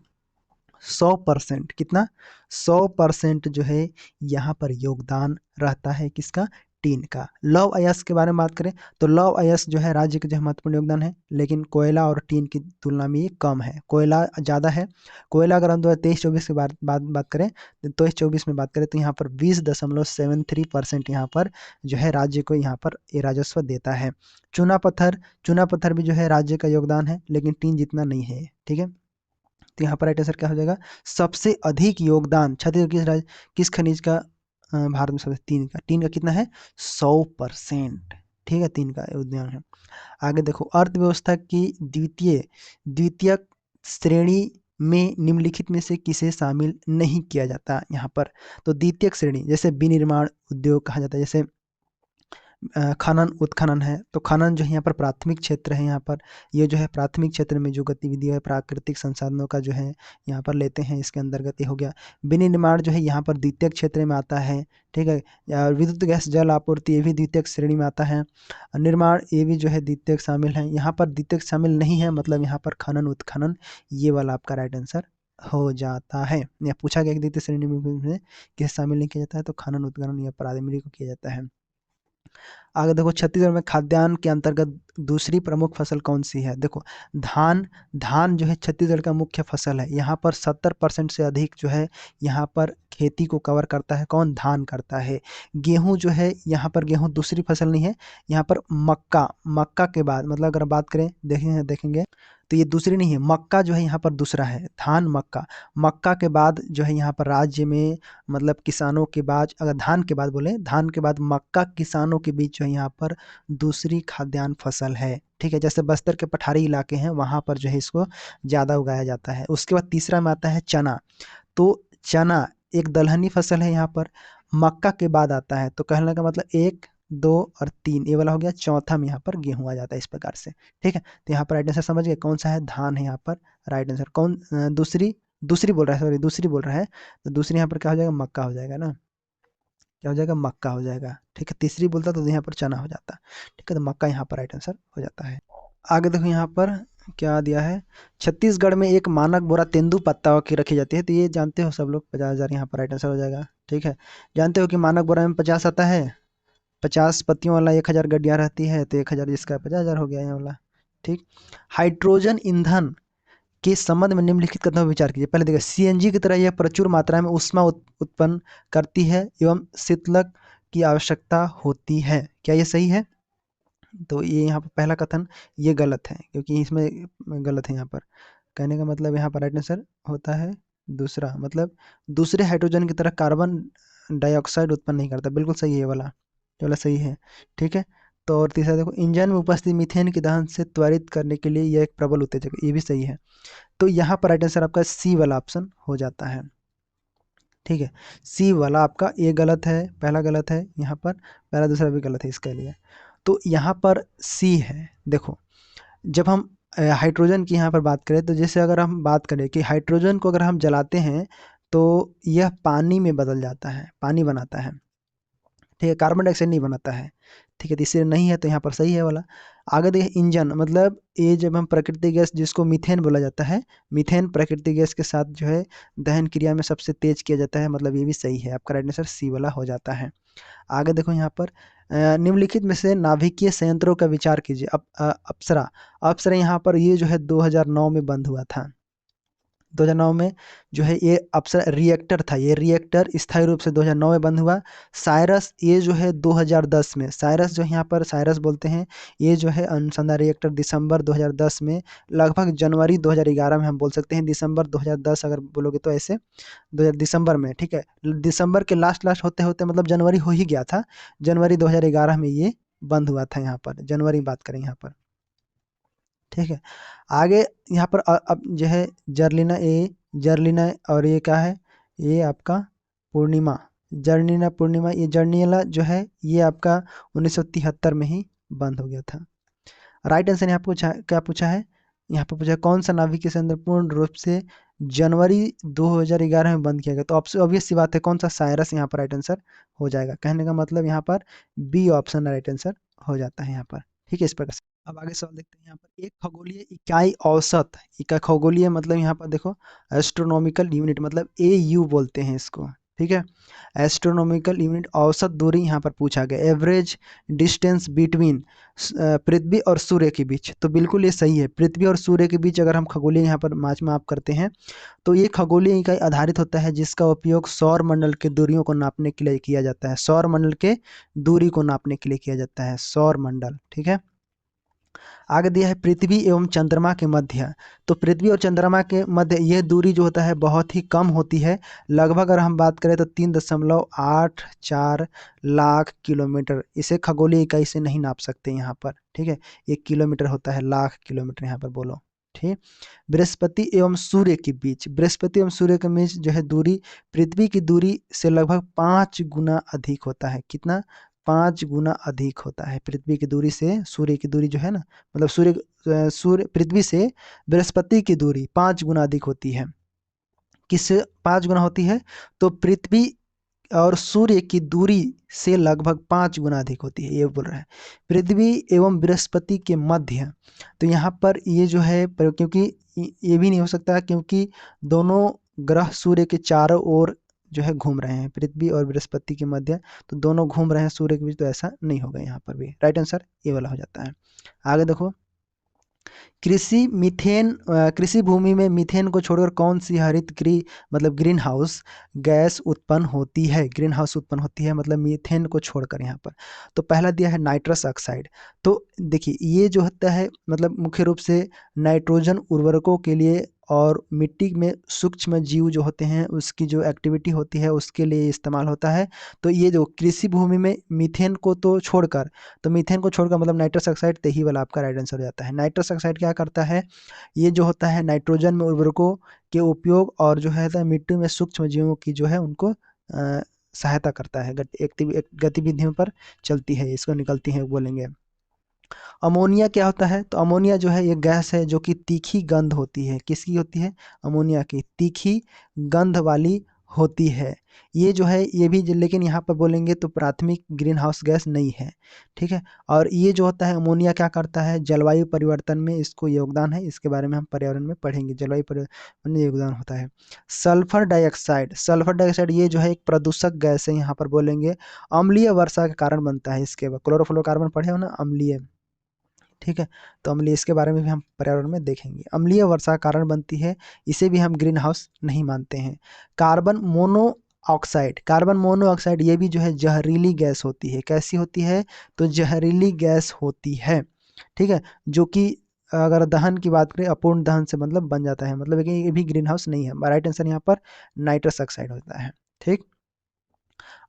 100%, कितना 100% जो है यहाँ पर योगदान रहता है किसका? टीन का। लौह अयस्क के बारे में बात करें तो लौह अयस्क जो है राज्य के जो है महत्वपूर्ण योगदान है, लेकिन कोयला और टीन की तुलना में ये कम है, कोयला ज़्यादा है। कोयला अगर हम 2023-24 की बात करें तो 23-24 में बात करें तो यहाँ पर 20.73% यहाँ पर जो है राज्य को यहाँ पर ये राजस्व देता है। चूना पत्थर भी जो है राज्य का योगदान है, लेकिन टीन जितना नहीं है। ठीक है, तो यहाँ पर राइट आंसर क्या हो जाएगा? सबसे अधिक योगदान छत्तीसगढ़ किस राज्य किस खनिज का भारत में सबसे? टीन का कितना है? 100%। ठीक है, टीन का योगदान है। आगे देखो, अर्थव्यवस्था की द्वितीय श्रेणी में निम्नलिखित में से किसे शामिल नहीं किया जाता यहाँ पर? तो द्वितीय श्रेणी जैसे विनिर्माण उद्योग कहा जाता है, जैसे खनन उत्खनन है, तो खनन जो है यहाँ पर प्राथमिक क्षेत्र है। यहाँ पर ये जो है प्राथमिक क्षेत्र में जो गतिविधि है प्राकृतिक संसाधनों का जो है यहाँ पर लेते हैं, इसके अंतर्गत ये हो गया। विनिर्माण जो है यहाँ पर द्वितीय क्षेत्र में आता है। ठीक है, विद्युत गैस जल आपूर्ति ये भी द्वितीय श्रेणी में आता है। निर्माण ये भी जो है द्वितीय शामिल है। यहाँ पर द्वितीय शामिल नहीं है, मतलब यहाँ पर खनन उत्खनन ये वाला आपका राइट आंसर हो जाता है। या पूछा गया कि द्वितीय श्रेणी में किसे शामिल नहीं किया जाता है, तो खनन उत्खनन या प्राइमरी को किया जाता है। आगे देखो, छत्तीसगढ़ में खाद्यान्न के अंतर्गत दूसरी प्रमुख फसल कौन सी है? देखो धान जो है छत्तीसगढ़ का मुख्य फसल है। यहाँ पर 70% से अधिक जो है यहाँ पर खेती को कवर करता है। कौन? धान करता है। गेहूं जो है यहाँ पर गेहूं दूसरी फसल नहीं है। यहाँ पर मक्का के बाद, मतलब अगर बात करें देखेंगे तो ये दूसरी नहीं है, मक्का जो है यहाँ पर दूसरा है। धान मक्का के बाद जो है यहाँ पर राज्य में, मतलब किसानों के बाद, अगर धान के बाद बोले, धान के बाद मक्का किसानों के बीच जो है यहाँ पर दूसरी खाद्यान्न फसल है। ठीक है, जैसे बस्तर के पठारी इलाके हैं वहाँ पर जो है इसको ज़्यादा उगाया जाता है। उसके बाद तीसरा में आता है चना। तो चना एक दलहनी फसल है यहाँ पर, मक्का के बाद आता है। तो कहने का मतलब 1, 2 और 3 ये वाला हो गया। चौथा में यहाँ पर गेहूं आ जाता है, इस प्रकार से। ठीक है, तो यहाँ पर राइट आंसर समझ गए कौन सा है? धान है यहाँ पर राइट आंसर। कौन दूसरी बोल रहा है, सॉरी दूसरी बोल रहा है, तो दूसरी यहाँ पर क्या हो जाएगा? मक्का हो जाएगा ना, क्या हो जाएगा? मक्का हो जाएगा। ठीक है, तीसरी बोलता तो यहाँ पर चना हो जाता। ठीक है, तो मक्का यहाँ पर राइट आंसर हो जाता है। आगे देखो यहाँ पर क्या दिया है, छत्तीसगढ़ में एक मानक बोरा तेंदुपत्ता की रखी जाती है। तो ये जानते हो सब लोग, 50,000 यहाँ पर राइट आंसर हो जाएगा। ठीक है, जानते हो कि मानक बोरा में 50 आता है, 50 पत्तियों वाला 1,000 गड्डियाँ रहती है, तो 1,000 जिसका 50,000 हो गया ये वाला। ठीक, हाइड्रोजन ईंधन के संबंध में निम्नलिखित कथनों पर विचार कीजिए। पहले देखिए, सीएनजी की तरह यह प्रचुर मात्रा में ऊष्मा उत्पन्न करती है एवं शीतलक की आवश्यकता होती है, क्या ये सही है? तो ये यहाँ पर पहला कथन ये गलत है, क्योंकि इसमें गलत है। यहाँ पर कहने का मतलब यहाँ पर राइट आंसर होता है दूसरा, मतलब दूसरे हाइड्रोजन की तरह कार्बन डाइऑक्साइड उत्पन्न नहीं करता। बिल्कुल सही है ये वाला सही है। ठीक है, तो और तीसरा देखो, इंजन में उपस्थित मीथेन के दहन से त्वरित करने के लिए यह एक प्रबल उत्तेजक है, ये भी सही है। तो यहाँ पर राइट आंसर आपका सी वाला ऑप्शन हो जाता है। ठीक है, सी वाला आपका ये गलत है, पहला गलत है यहाँ पर, पहला दूसरा भी गलत है इसके लिए। तो यहाँ पर सी है। देखो, जब हम हाइड्रोजन की यहाँ पर बात करें तो जैसे अगर हम बात करें कि हाइड्रोजन को अगर हम जलाते हैं तो यह पानी में बदल जाता है, पानी बनाता है, ठीक है, कार्बन डाइऑक्साइड नहीं बनाता है, ठीक है, तो इसलिए नहीं है, तो यहाँ पर सही है वाला। आगे देखिए इंजन, मतलब ये जब हम प्राकृतिक गैस जिसको मीथेन बोला जाता है, मीथेन प्राकृतिक गैस के साथ जो है दहन क्रिया में सबसे तेज किया जाता है, मतलब ये भी सही है, आपका राइट आंसर सी वाला हो जाता है। आगे देखो यहाँ पर निम्नलिखित में से नाभिकीय संयंत्रों का विचार कीजिए। अप्सरा, अप्सरा यहाँ पर ये जो है 2009 में बंद हुआ था। 2009 में जो है ये अप्सरा रिएक्टर था, ये रिएक्टर स्थायी रूप से 2009 में बंद हुआ। साइरस ये जो है 2010 में, साइरस जो यहाँ पर साइरस बोलते हैं, ये जो है अनुसंधान रिएक्टर दिसंबर 2010 में, लगभग जनवरी 2011 में हम बोल सकते हैं, दिसंबर 2010 अगर बोलोगे तो ऐसे 2000 दिसंबर में, ठीक है, दिसंबर के लास्ट लास्ट होते होते मतलब जनवरी हो ही गया था, जनवरी 2011 में ये बंद हुआ था, यहाँ पर जनवरी बात करें यहाँ पर, ठीक है। आगे यहाँ पर अब जो है जर्लिना ए, जर्लिना और ये क्या है, ये आपका पूर्णिमा, जर्लिना पूर्णिमा, ये जर्निला जो है ये आपका 1973 में ही बंद हो गया था। राइट आंसर यहाँ पूछा क्या पूछा है, यहाँ पर पूछा है, कौन सा नाभिकीय संयंत्र पूर्ण रूप से जनवरी 2011 में बंद किया गया, तो ऑब्वियस सी बात है कौन सा, साइरस यहाँ पर राइट आंसर हो जाएगा। कहने का मतलब यहाँ पर बी ऑप्शन राइट आंसर हो जाता है यहाँ पर, ठीक है, इस प्रकार से। अब आगे सवाल देखते हैं यहाँ पर, एक खगोलीय इकाई औसत, इका खगोलीय मतलब यहाँ पर देखो एस्ट्रोनॉमिकल यूनिट, मतलब AU बोलते हैं इसको, ठीक है, एस्ट्रोनॉमिकल यूनिट औसत दूरी यहाँ पर पूछा गया, एवरेज डिस्टेंस बिटवीन पृथ्वी और सूर्य के बीच, तो बिल्कुल ये सही है, पृथ्वी और सूर्य के बीच अगर हम खगोलीय यहाँ पर माप करते हैं तो ये खगोलीय इकाई आधारित होता है जिसका उपयोग सौर मंडल के दूरियों को नापने के लिए किया जाता है, सौर मंडल के दूरी को नापने के लिए किया जाता है, सौर मंडल, ठीक है। आगे दिया है पृथ्वी एवं चंद्रमा के मध्य, तो पृथ्वी और चंद्रमा के मध्य यह दूरी जो होता है बहुत ही कम होती है, लगभग अगर हम बात करें तो 3.84 लाख किलोमीटर, इसे खगोलीय इकाई से नहीं नाप सकते यहाँ पर, ठीक है, 1 किलोमीटर होता है, लाख किलोमीटर यहाँ पर बोलो, ठीक। बृहस्पति एवं सूर्य के बीच, बृहस्पति एवं सूर्य के बीच जो है दूरी पृथ्वी की दूरी से लगभग 5 गुना अधिक होता है, कितना, 5 गुना अधिक होता है, पृथ्वी की दूरी से सूर्य की दूरी जो है ना, मतलब सूर्य पृथ्वी से बृहस्पति की दूरी 5 गुना अधिक होती है, किससे 5 गुना होती है, तो पृथ्वी और सूर्य की दूरी से लगभग 5 गुना अधिक होती है, ये बोल रहा है पृथ्वी एवं बृहस्पति के मध्य, तो यहाँ पर ये जो है क्योंकि ये भी नहीं हो सकता क्योंकि दोनों ग्रह सूर्य के चारों ओर जो है घूम रहे हैं, पृथ्वी और बृहस्पति के मध्य, तो दोनों घूम रहे हैं सूर्य के बीच, तो ऐसा नहीं होगा यहाँ पर भी, राइट आंसर ये वाला हो जाता है। आगे देखो, कृषि भूमि में मीथेन को छोड़कर कौन सी हरित गृह मतलब ग्रीन हाउस गैस उत्पन्न होती है, ग्रीन हाउस उत्पन्न होती है मतलब मीथेन को छोड़कर यहाँ पर, तो पहला दिया है नाइट्रस ऑक्साइड, तो देखिए ये जो होता है मतलब मुख्य रूप से नाइट्रोजन उर्वरकों के लिए और मिट्टी में सूक्ष्म जीव जो होते हैं उसकी जो एक्टिविटी होती है उसके लिए इस्तेमाल होता है, तो ये जो कृषि भूमि में मीथेन को तो छोड़कर, तो मीथेन को छोड़कर मतलब नाइट्रस ऑक्साइड, तो ही वाला आपका राइट आंसर हो जाता है। नाइट्रस ऑक्साइड क्या करता है, ये जो होता है नाइट्रोजन में उर्वरकों के उपयोग और जो है मिट्टी में सूक्ष्म जीवों की जो है उनको सहायता करता है, गतिविधियों पर चलती है, इसको निकलती है बोलेंगे। अमोनिया क्या होता है, तो अमोनिया जो है ये गैस है जो कि तीखी गंध होती है, किसकी होती है, अमोनिया की तीखी गंध वाली होती है, ये जो है ये भी लेकिन यहाँ पर बोलेंगे तो प्राथमिक ग्रीन हाउस गैस नहीं है, ठीक है। और ये जो होता है अमोनिया क्या करता है, जलवायु परिवर्तन में इसको योगदान है, इसके बारे में हम पर्यावरण में पढ़ेंगे, जलवायु परिवर्तन में योगदान होता है। सल्फर डाइऑक्साइड, सल्फर डाइऑक्साइड ये जो है एक प्रदूषक गैस है, यहाँ पर बोलेंगे अम्लीय वर्षा के कारण बनता है, इसके बाद क्लोरोफ्लोरोकार्बन पढ़े हो ना, अम्लीय, ठीक है, तो अम्लीय इसके बारे में भी हम पर्यावरण में देखेंगे, अम्लीय वर्षा कारण बनती है, इसे भी हम ग्रीन हाउस नहीं मानते हैं। कार्बन मोनोऑक्साइड, कार्बन मोनोऑक्साइड ये भी जो है जहरीली गैस होती है, कैसी होती है, तो जहरीली गैस होती है, ठीक है, जो कि अगर दहन की बात करें अपूर्ण दहन से मतलब बन जाता है, मतलब ये भी ग्रीन हाउस नहीं है, राइट आंसर यहाँ पर नाइट्रस ऑक्साइड होता है, ठीक।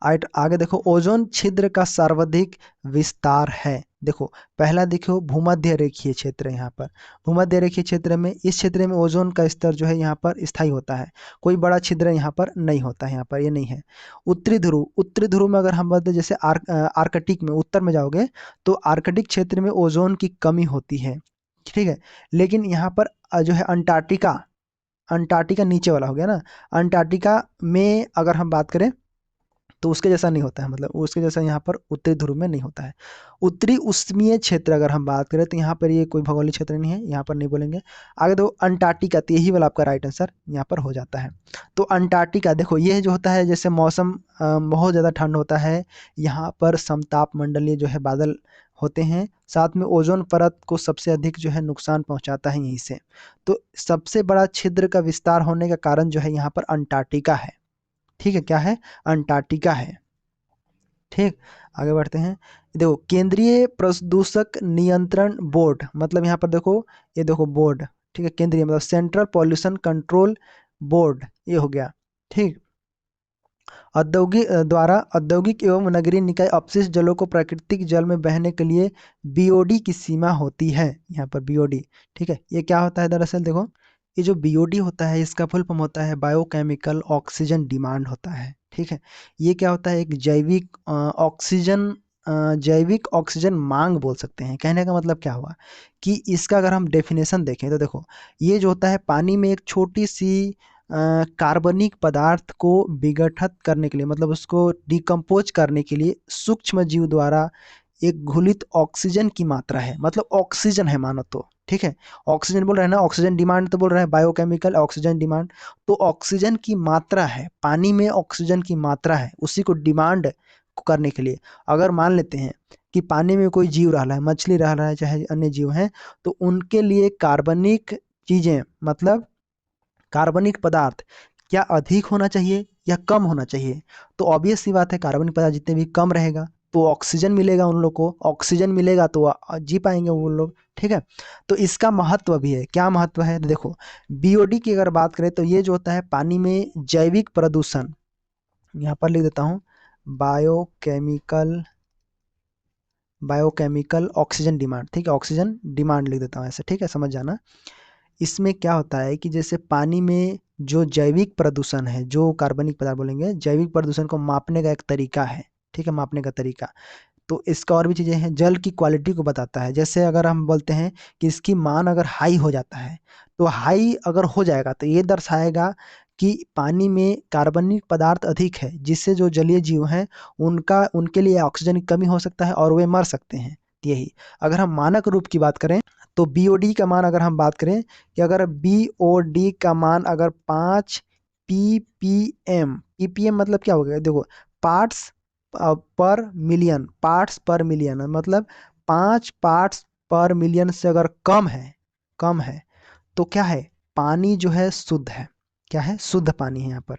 आगे देखो, ओजोन छिद्र का सर्वाधिक विस्तार है, देखो पहला देखो भूमध्य रेखीय क्षेत्र, यहाँ पर भूमध्य रेखीय क्षेत्र में, इस क्षेत्र में ओजोन का स्तर जो है यहाँ पर स्थायी होता है, कोई बड़ा छिद्र यहाँ पर नहीं होता है, यहाँ पर ये नहीं है। उत्तरी ध्रुव, उत्तरी ध्रुव में अगर हम बोलते जैसे आर्कटिक में उत्तर में जाओगे तो आर्कटिक क्षेत्र में ओजोन की कमी होती है, ठीक है। लेकिन यहाँ पर जो है अंटार्कटिका, अंटार्कटिका नीचे वाला हो गया ना, अंटार्कटिका में अगर हम बात करें तो उसके जैसा नहीं होता है, मतलब उसके जैसा यहाँ पर उत्तरी ध्रुव में नहीं होता है। उत्तरी उष्मीय क्षेत्र अगर हम बात करें तो यहाँ पर ये कोई भौगोलिक क्षेत्र नहीं है, यहाँ पर नहीं बोलेंगे। आगे देखो अंटार्कटिका, तो यही वाला आपका राइट आंसर यहाँ पर हो जाता है। तो अंटार्कटिका देखो ये जो होता है, जैसे मौसम बहुत ज़्यादा ठंड होता है, यहाँ पर समताप मंडलीय जो है बादल होते हैं, साथ में ओजोन परत को सबसे अधिक जो है नुकसान पहुंचाता है यहीं से। तो सबसे बड़ा छिद्र का विस्तार होने का कारण जो है यहाँ पर अंटार्कटिका है। ठीक है, क्या है? अंटार्कटिका है। ठीक, आगे बढ़ते हैं। देखो केंद्रीय प्रदूषक नियंत्रण बोर्ड, मतलब यहाँ पर देखो, ये देखो बोर्ड, ठीक है, केंद्रीय मतलब सेंट्रल पॉल्यूशन कंट्रोल बोर्ड, ये हो गया। ठीक, औद्योगिक द्वारा औद्योगिक एवं नगरीय निकाय अपशिष्ट जलों को प्राकृतिक जल में बहने के लिए बीओडी की सीमा होती है, यहाँ पर बीओडी। ठीक है, ये क्या होता है दरअसल देखो, ये जो बीओडी होता है इसका फुल फॉर्म होता है बायोकेमिकल ऑक्सीजन डिमांड होता है। ठीक है, ये क्या होता है, एक जैविक ऑक्सीजन जैविक ऑक्सीजन मांग बोल सकते हैं। कहने का मतलब क्या हुआ कि इसका अगर हम डेफिनेशन देखें तो देखो, ये जो होता है पानी में एक छोटी सी कार्बनिक पदार्थ को विघटित करने के लिए, मतलब उसको डिकम्पोज करने के लिए सूक्ष्म जीव द्वारा एक घुलित ऑक्सीजन की मात्रा है, मतलब ऑक्सीजन है मानो तो। ठीक है, ऑक्सीजन बोल रहे हैं ना, ऑक्सीजन डिमांड तो बोल रहे हैं, बायोकेमिकल ऑक्सीजन डिमांड, तो ऑक्सीजन की मात्रा है, पानी में ऑक्सीजन की मात्रा है, उसी को डिमांड करने के लिए अगर मान लेते हैं कि पानी में कोई जीव रह रहा है, मछली रह रहा है, चाहे अन्य जीव हैं, तो उनके लिए कार्बनिक चीजें, मतलब कार्बनिक पदार्थ क्या अधिक होना चाहिए या कम होना चाहिए? तो ऑब्वियस सी बात है, कार्बनिक पदार्थ जितने भी कम रहेगा तो ऑक्सीजन मिलेगा उन लोग को, ऑक्सीजन मिलेगा तो जी पाएंगे वो लोग। ठीक है, तो इसका महत्व भी है। क्या महत्व है? तो देखो बीओडी की अगर बात करें तो ये जो होता है पानी में जैविक प्रदूषण, यहाँ पर लिख देता हूँ, बायोकेमिकल बायोकेमिकल ऑक्सीजन डिमांड। ठीक है, ऑक्सीजन डिमांड लिख देता हूँ ऐसे, ठीक है, समझ जाना। इसमें क्या होता है कि जैसे पानी में जो जैविक प्रदूषण है, जो कार्बनिक पदार्थ बोलेंगे, जैविक प्रदूषण को मापने का एक तरीका है। ठीक है, मापने का तरीका, तो इसका और भी चीज़ें हैं, जल की क्वालिटी को बताता है। जैसे अगर हम बोलते हैं कि इसकी मान अगर हाई हो जाता है, तो हाई अगर हो जाएगा तो ये दर्शाएगा कि पानी में कार्बनिक पदार्थ अधिक है, जिससे जो जलीय जीव हैं उनका उनके लिए ऑक्सीजन की कमी हो सकता है और वे मर सकते हैं। यही, अगर हम मानक रूप की बात करें तो बीओडी का मान अगर हम बात करें कि अगर बीओडी का मान अगर 5 पीपीएम मतलब क्या हो गया, देखो पार्ट्स पर मिलियन, पार्ट्स पर मिलियन मतलब 5 पार्ट्स पर मिलियन से अगर कम है, कम है, तो क्या है, पानी जो है शुद्ध है। क्या है? शुद्ध पानी है यहाँ पर,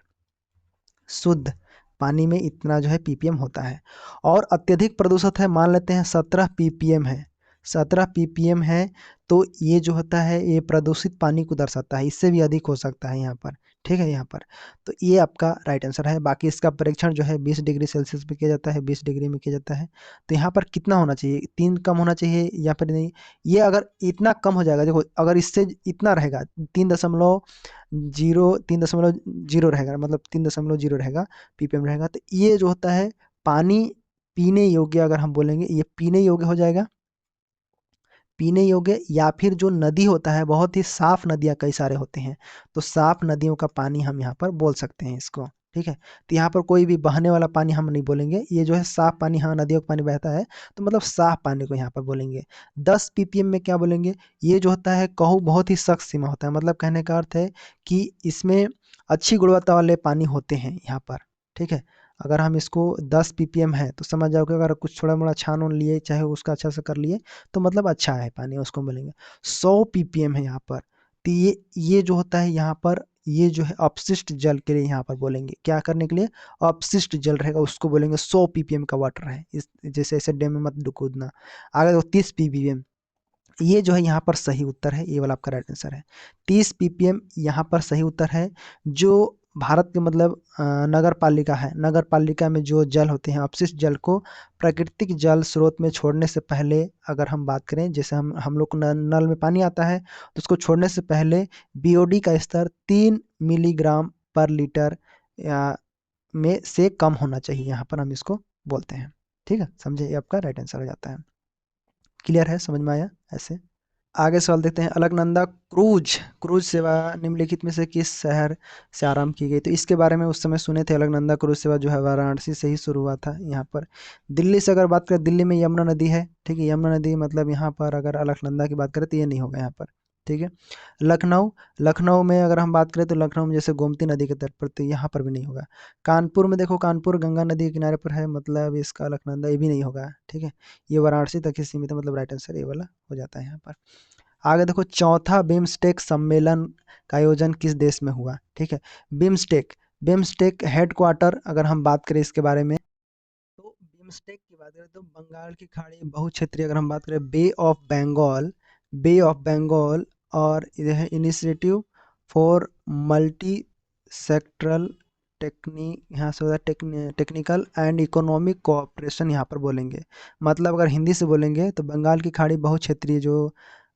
शुद्ध पानी में इतना जो है पीपीएम होता है। और अत्यधिक प्रदूषित है, मान लेते हैं 17 पीपीएम है, 17 पीपीएम है, तो ये जो होता है ये प्रदूषित पानी को दर्शाता है, इससे भी अधिक हो सकता है यहाँ पर। ठीक है, यहाँ पर तो ये आपका राइट आंसर है। बाकी इसका परीक्षण जो है 20 डिग्री सेल्सियस पे किया जाता है, 20 डिग्री में किया जाता है। तो यहाँ पर कितना होना चाहिए, 3 कम होना चाहिए या फिर नहीं? ये अगर इतना कम हो जाएगा, देखो अगर इससे इतना रहेगा, 3.0 रहेगा, मतलब 3.0 रहेगा पीपीएम रहेगा, तो ये जो होता है पानी पीने योग्य, अगर हम बोलेंगे ये पीने योग्य हो जाएगा, पीने योग्य। या फिर जो नदी होता है, बहुत ही साफ नदियाँ कई सारे होते हैं, तो साफ नदियों का पानी हम यहाँ पर बोल सकते हैं इसको। ठीक है, तो यहाँ पर कोई भी बहने वाला पानी हम नहीं बोलेंगे, ये जो है साफ पानी, हाँ नदियों का पानी बहता है तो मतलब साफ पानी को यहाँ पर बोलेंगे। 10 पीपीएम में क्या बोलेंगे, ये जो होता है कहूँ बहुत ही सख्त सीमा होता है, मतलब कहने का अर्थ है कि इसमें अच्छी गुणवत्ता वाले पानी होते हैं यहाँ पर। ठीक है, अगर हम इसको 10 पीपीएम है तो समझ जाओ कि अगर कुछ थोड़ा मोड़ा छान उन लिए, चाहे उसका अच्छा से कर लिए, तो मतलब अच्छा है पानी, उसको बोलेंगे। 100 पीपीएम है यहाँ पर, तो ये जो होता है यहाँ पर, ये जो है अपशिष्ट जल के लिए यहाँ पर बोलेंगे, क्या करने के लिए, अपशिष्ट जल रहेगा उसको बोलेंगे 100 पीपीएम का वाटर है, इस जैसे ऐसे डैम में मत कूदना। आगे तो 30 पीपीएम, ये जो है यहाँ पर सही उत्तर है, ये वाला आपका राइट आंसर है। 30 पीपीएम यहाँ पर सही उत्तर है। जो भारत के मतलब नगर पालिका है, नगर पालिका में जो जल होते हैं, अपशिष्ट जल को प्राकृतिक जल स्रोत में छोड़ने से पहले, अगर हम बात करें, जैसे हम लोग को नल में पानी आता है तो उसको छोड़ने से पहले बीओडी का स्तर 3 मिलीग्राम पर लीटर में से कम होना चाहिए, यहाँ पर हम इसको बोलते हैं। ठीक है, समझे, ये आपका राइट आंसर हो जाता है। क्लियर है, समझ में आया ऐसे? आगे सवाल देखते हैं, अलकनंदा क्रूज क्रूज सेवा निम्नलिखित में से किस शहर से आरंभ की गई? तो इसके बारे में उस समय सुने थे, अलकनंदा क्रूज सेवा जो है वाराणसी से ही शुरू हुआ था। यहाँ पर दिल्ली से अगर बात करें, दिल्ली में यमुना नदी है, ठीक है, यमुना नदी मतलब यहाँ पर अगर अलकनंदा की बात करें तो ये नहीं होगा यहाँ पर, ठीक है। लखनऊ लखनऊ में अगर हम बात करें तो लखनऊ में जैसे गोमती नदी के तट पर, तो यहाँ पर भी नहीं होगा। कानपुर में देखो, कानपुर गंगा नदी के किनारे पर है, मतलब इसका अलकनंदा ये भी नहीं होगा, ठीक है। ये वाराणसी तक ही सीमित है, मतलब राइट आंसर ये वाला हो जाता है यहाँ पर। आगे देखो, चौथा बिम्स्टेक सम्मेलन का आयोजन किस देश में हुआ? ठीक है, बिम्स्टेक बिम्स्टेक हेडक्वार्टर अगर हम बात करें इसके बारे में, तो बिम्स्टेक की बात करें तो बंगाल की खाड़ी बहुक्षेत्रीय, अगर हम बात करें बे ऑफ बंगाल और यह है इनिशिएटिव फॉर मल्टी सेक्टरल यहाँ से होता है टेक्निकल एंड इकोनॉमिक कोऑपरेशन, यहाँ पर बोलेंगे। मतलब अगर हिंदी से बोलेंगे तो बंगाल की खाड़ी बहुक्षेत्रीय जो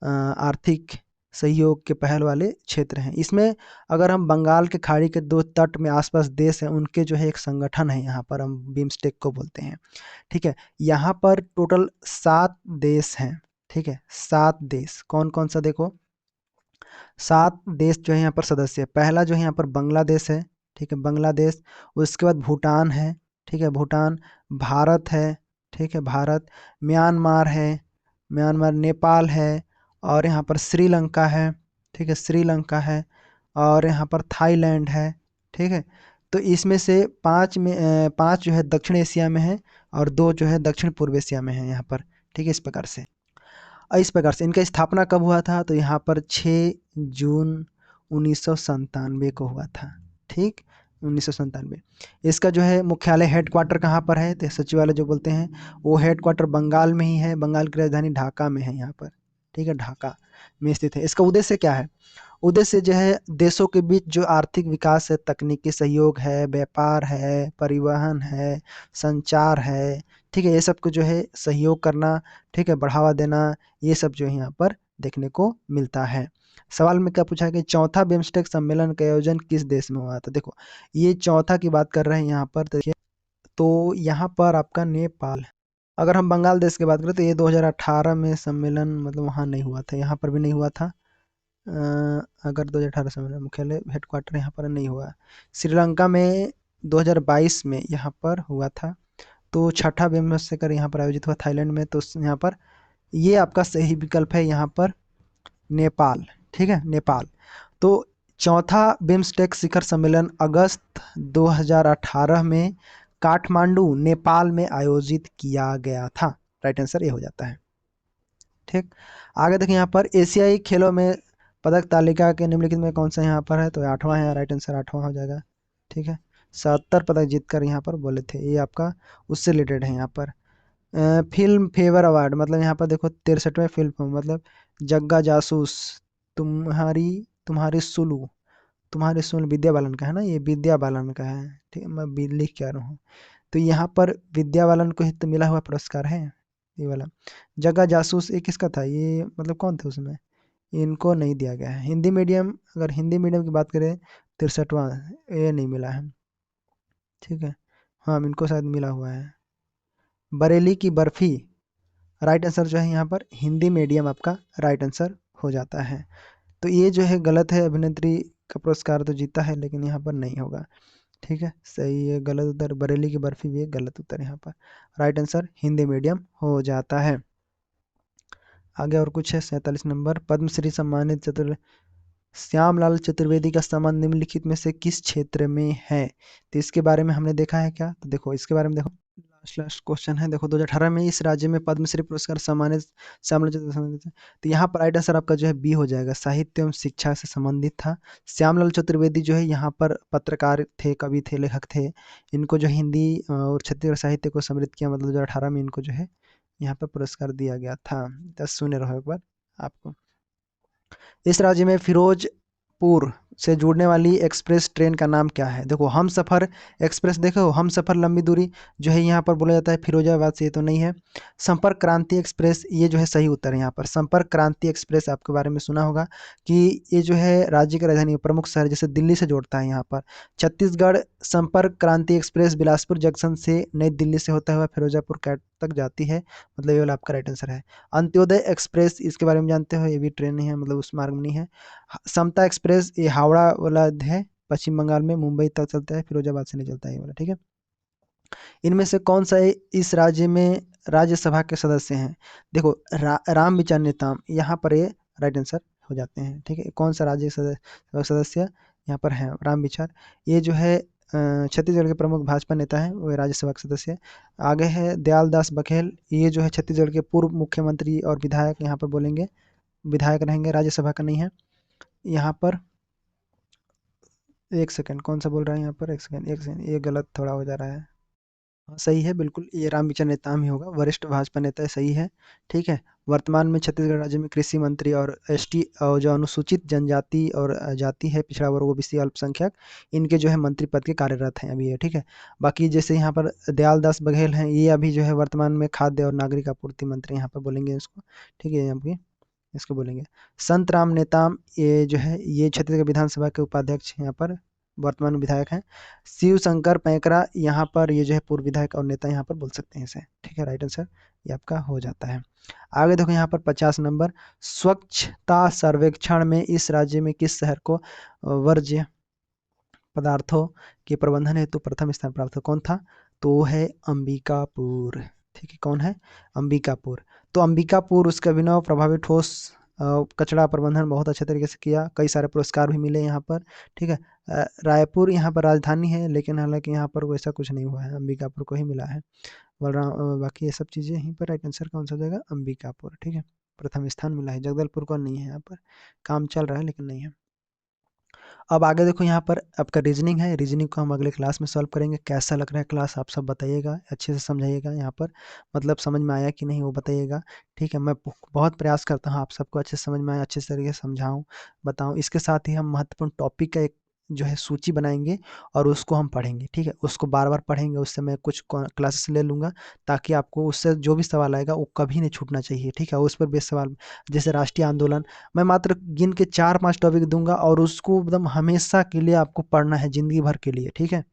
आर्थिक सहयोग के पहल वाले क्षेत्र हैं, इसमें अगर हम बंगाल के खाड़ी के दो तट में आसपास देश हैं, उनके जो है एक संगठन है, यहाँ पर हम बिम्स्टेक को बोलते हैं, ठीक है। यहाँ पर टोटल 7 देश हैं, ठीक है, 7 देश। कौन कौन सा? देखो, 7 देश जो है यहाँ पर सदस्य है। पहला जो है यहाँ पर बांग्लादेश है, ठीक है, बांग्लादेश। उसके बाद भूटान है, ठीक है, भूटान। भारत है, ठीक है, भारत। म्यांमार है, म्यांमार। नेपाल है, और यहाँ पर श्रीलंका है, ठीक है, श्रीलंका है। और यहाँ पर थाईलैंड है, ठीक है। तो इसमें से 5 जो है दक्षिण एशिया में है, और 2 जो है दक्षिण पूर्व एशिया में है यहाँ पर, ठीक है, इस प्रकार से इनका स्थापना कब हुआ था? तो यहाँ पर 6 जून 1997 को हुआ था, ठीक, 1997। इसका जो है मुख्यालय हेडक्वार्टर कहाँ पर है? तो सचिवालय जो बोलते हैं, वो हेडक्वार्टर बंगाल में ही है। बंगाल की राजधानी ढाका में है यहाँ पर, ठीक है, ढाका में स्थित है। इसका उद्देश्य क्या है? उद्देश्य जो है देशों के बीच जो आर्थिक विकास है, तकनीकी सहयोग है, व्यापार है, परिवहन है, संचार है, ठीक है, ये सब को जो है सहयोग करना, ठीक है, बढ़ावा देना, ये सब जो है यहाँ पर देखने को मिलता है। सवाल में क्या पूछा है कि चौथा बिम्स्टेक सम्मेलन का आयोजन किस देश में हुआ था? देखो, ये चौथा की बात कर रहे हैं यहाँ पर, देखिए, तो यहाँ पर आपका नेपाल है। अगर हम बंगाल देश की बात करें तो ये 2018 में सम्मेलन, मतलब वहाँ नहीं हुआ था, यहाँ पर भी नहीं हुआ था। अगर 2018 से मेरा मुख्यालय हेडक्वार्टर यहाँ पर नहीं हुआ। श्रीलंका में 2022 में यहाँ पर हुआ था। तो छठा बिम्स्टेक यहाँ पर आयोजित हुआ थाईलैंड में, तो यहाँ पर ये आपका सही विकल्प है यहाँ पर नेपाल, ठीक है, नेपाल। तो चौथा बिम्स्टेक शिखर सम्मेलन अगस्त 2018 में काठमांडू नेपाल में आयोजित किया गया था। राइट आंसर ये हो जाता है, ठीक। आगे देखिए, यहाँ पर एशियाई खेलों में पदक तालिका के निम्नलिखित में कौन सा यहाँ पर है? तो 8वां है, राइट आंसर 8वां हो जाएगा, ठीक है। 77 पदक जीतकर यहाँ पर बोले थे, ये आपका उससे रिलेटेड है। यहाँ पर फिल्म फेवर अवार्ड, मतलब यहाँ पर देखो 63वें फिल्म, मतलब जग्गा जासूस, तुम्हारी तुम्हारी सुलू तुम्हारी सुलू विद्या बालन का है ना, ये विद्या बालन का है, ठीक है, मैं लिख क्या रहा हूँ। तो यहाँ पर विद्या बालन को ही तो मिला हुआ पुरस्कार है ये वाला। जग्गा जासूस ये किसका था? ये मतलब कौन थे उसमें? इनको नहीं दिया गया है। हिंदी मीडियम, अगर हिंदी मीडियम की बात करें, 63वां, ये नहीं मिला है, ठीक है। हाँ, इनको शायद मिला हुआ है। बरेली की बर्फी, राइट आंसर जो है यहाँ पर हिंदी मीडियम आपका राइट आंसर हो जाता है। तो ये जो है गलत है, अभिनेत्री का पुरस्कार तो जीता है, लेकिन यहाँ पर नहीं होगा, ठीक है, सही है। गलत उत्तर बरेली की बर्फी भी है, गलत उत्तर यहाँ पर। राइट आंसर हिंदी मीडियम हो जाता है। आगे और कुछ है, 47 नंबर, पद्मश्री सम्मानित श्यामलाल चतुर्वेदी का सम्मान निम्नलिखित में से किस क्षेत्र में है? तो इसके बारे में हमने देखा है क्या? तो देखो, इसके बारे में देखो, लास्ट क्वेश्चन है, देखो, 2018 में इस राज्य में पद्मश्री पुरस्कार सम्मानित श्यामलाल चतुर्वेदी, तो यहाँ पर राइट आंसर आपका जो है बी हो जाएगा, साहित्य एवं शिक्षा से संबंधित था। श्यामलाल चतुर्वेदी जो है यहाँ पर पत्रकार थे, कवि थे, लेखक थे। इनको जो हिंदी और छत्तीसगढ़ साहित्य को समृद्ध किया, मतलब 2018 में इनको जो है यहाँ पर पुरस्कार दिया गया था। 10 सुने रहो एक बार आपको। इस राज्य में फिरोजपुर से जुड़ने वाली एक्सप्रेस ट्रेन का नाम क्या है? देखो हम सफ़र एक्सप्रेस, देखो हम सफ़र लंबी दूरी जो है यहाँ पर बोला जाता है फिरोजाबाद से, ये तो नहीं है। संपर्क क्रांति एक्सप्रेस, ये जो है सही उत्तर है यहाँ पर। संपर्क क्रांति एक्सप्रेस आपके बारे में सुना होगा कि ये जो है राज्य की राजधानी प्रमुख शहर जैसे दिल्ली से जोड़ता है यहाँ पर। छत्तीसगढ़ संपर्क क्रांति एक्सप्रेस बिलासपुर जंक्शन से नई दिल्ली से होता हुआ फिरोजापुर कैंट तक जाती है, मतलब ये वाला आपका राइट आंसर है। अंत्योदय एक्सप्रेस, इसके बारे में जानते हो, ये भी ट्रेन नहीं है, मतलब उस मार्ग में नहीं है। समता एक्सप्रेस ये हावड़ा वाला है, पश्चिम बंगाल में मुंबई तक चलता है, फिरोजाबाद से नहीं चलता है ये वाला, ठीक है। इनमें से कौन सा इस राज्य में राज्यसभा के सदस्य हैं? देखो राम विचार नेताम, यहाँ पर ये राइट आंसर हो जाते हैं, ठीक है। कौन सा राज्य सदस्य यहाँ पर है? राम विचार। ये जो है छत्तीसगढ़ के प्रमुख भाजपा नेता है, वो राज्यसभा के सदस्य है। आगे है दयाल दास बघेल, ये जो है छत्तीसगढ़ के पूर्व मुख्यमंत्री और विधायक यहाँ पर बोलेंगे, विधायक रहेंगे, राज्यसभा का नहीं है। यहाँ पर एक सेकंड, कौन सा बोल रहा है यहाँ पर, एक सेकंड, ये गलत थोड़ा हो जा रहा है। हाँ सही है बिल्कुल, ये रामविचार नेताम ही होगा, वरिष्ठ भाजपा नेता है, सही है, ठीक है। वर्तमान में छत्तीसगढ़ राज्य में कृषि मंत्री और एसटी और जो अनुसूचित जनजाति और जाति है, पिछड़ा वर्ग, ओबीसी, अल्पसंख्यक, इनके जो है मंत्री पद के कार्यरत हैं अभी ये, ठीक है। बाकी जैसे यहाँ पर दयाल दास बघेल हैं, ये अभी जो है वर्तमान में खाद्य और नागरिक आपूर्ति मंत्री यहाँ पर बोलेंगे इसको, ठीक है, यहाँ पे इसको बोलेंगे। संत राम नेताम, ये जो है ये छत्तीसगढ़ विधानसभा के उपाध्यक्ष यहाँ पर वर्तमान में विधायक हैं। शिव शंकर पैकरा, यहाँ पर ये जो है पूर्व विधायक और नेता यहाँ पर बोल सकते हैं इसे, ठीक है, राइट आंसर ये आपका हो जाता है। आगे देखो यहाँ पर 50 नंबर, स्वच्छता सर्वेक्षण में इस राज्य में किस शहर को वर्ज्य पदार्थों के प्रबंधन हेतु प्रथम स्थान प्राप्त हो? कौन था? तो वो है अंबिकापुर, ठीक है, कौन है? अंबिकापुर। तो अंबिकापुर उसका अभिनव प्रभावी ठोस कचरा प्रबंधन बहुत अच्छे तरीके से किया, कई सारे पुरस्कार भी मिले यहाँ पर, ठीक है। रायपुर यहाँ पर राजधानी है, लेकिन हालांकि यहाँ पर वैसा कुछ नहीं हुआ है, अंबिकापुर को ही मिला है। बलराम बाकी ये सब चीज़ें यहीं पर राइट आंसर कौन सा हो जाएगा? अंबिकापुर, ठीक है, प्रथम स्थान मिला है। जगदलपुर को नहीं है, यहाँ पर काम चल रहा है लेकिन नहीं है। अब आगे देखो यहाँ पर आपका रीजनिंग है, रीजनिंग को हम अगले क्लास में सॉल्व करेंगे। कैसा लग रहा है क्लास आप सब बताइएगा, अच्छे से समझाइएगा, यहाँ पर मतलब समझ में आया कि नहीं वो बताइएगा, ठीक है। मैं बहुत प्रयास करता हूँ आप सबको अच्छे से समझ में आए, अच्छे तरीके से समझाऊँ, बताऊँ। इसके साथ ही हम महत्वपूर्ण टॉपिक का एक जो है सूची बनाएंगे और उसको हम पढ़ेंगे, ठीक है, उसको बार बार पढ़ेंगे। उससे मैं कुछ क्लासेस ले लूँगा ताकि आपको उससे जो भी सवाल आएगा वो कभी नहीं छूटना चाहिए, ठीक है। उस पर बेस सवाल, जैसे राष्ट्रीय आंदोलन, मैं मात्र गिन के 4-5 टॉपिक दूंगा और उसको एकदम हमेशा के लिए आपको पढ़ना है, जिंदगी भर के लिए, ठीक है।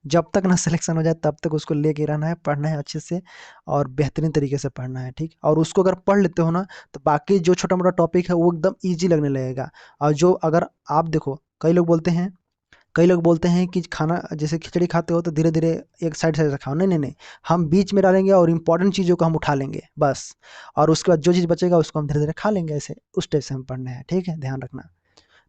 जब तक ना सिलेक्शन हो जाए तब तक उसको लेके रहना है, पढ़ना है अच्छे से और बेहतरीन तरीके से पढ़ना है, ठीक। और उसको अगर पढ़ लेते हो ना तो बाकी जो छोटा मोटा टॉपिक है वो एकदम ईजी लगने लगेगा। और जो अगर आप देखो, कई लोग बोलते हैं कि खाना जैसे खिचड़ी खाते हो तो धीरे धीरे एक साइड से खाओ, नहीं नहीं नहीं, हम बीच में डालेंगे और इंपॉर्टेंट चीज़ों को हम उठा लेंगे बस, और उसके बाद जो चीज़ बचेगा उसको हम धीरे धीरे खा लेंगे, ऐसे उस टाइप से हम पढ़ना है, ठीक है, ध्यान रखना।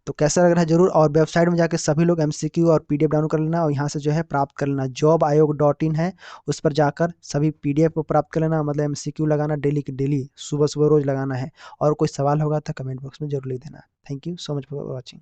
तो कैसा लग रहा है जरूर, और वेबसाइट में जाकर सभी लोग एमसीक्यू और पीडीएफ डाउनलोड कर लेना और यहाँ से जो है प्राप्त कर लेना। jobayog.in है, उस पर जाकर सभी पीडीएफ को प्राप्त कर लेना, मतलब एमसीक्यू लगाना डेली की डेली, सुबह सुबह रोज लगाना है। और कोई सवाल होगा तो कमेंट बॉक्स में जरूर लिख देना। Thank you so much for watching.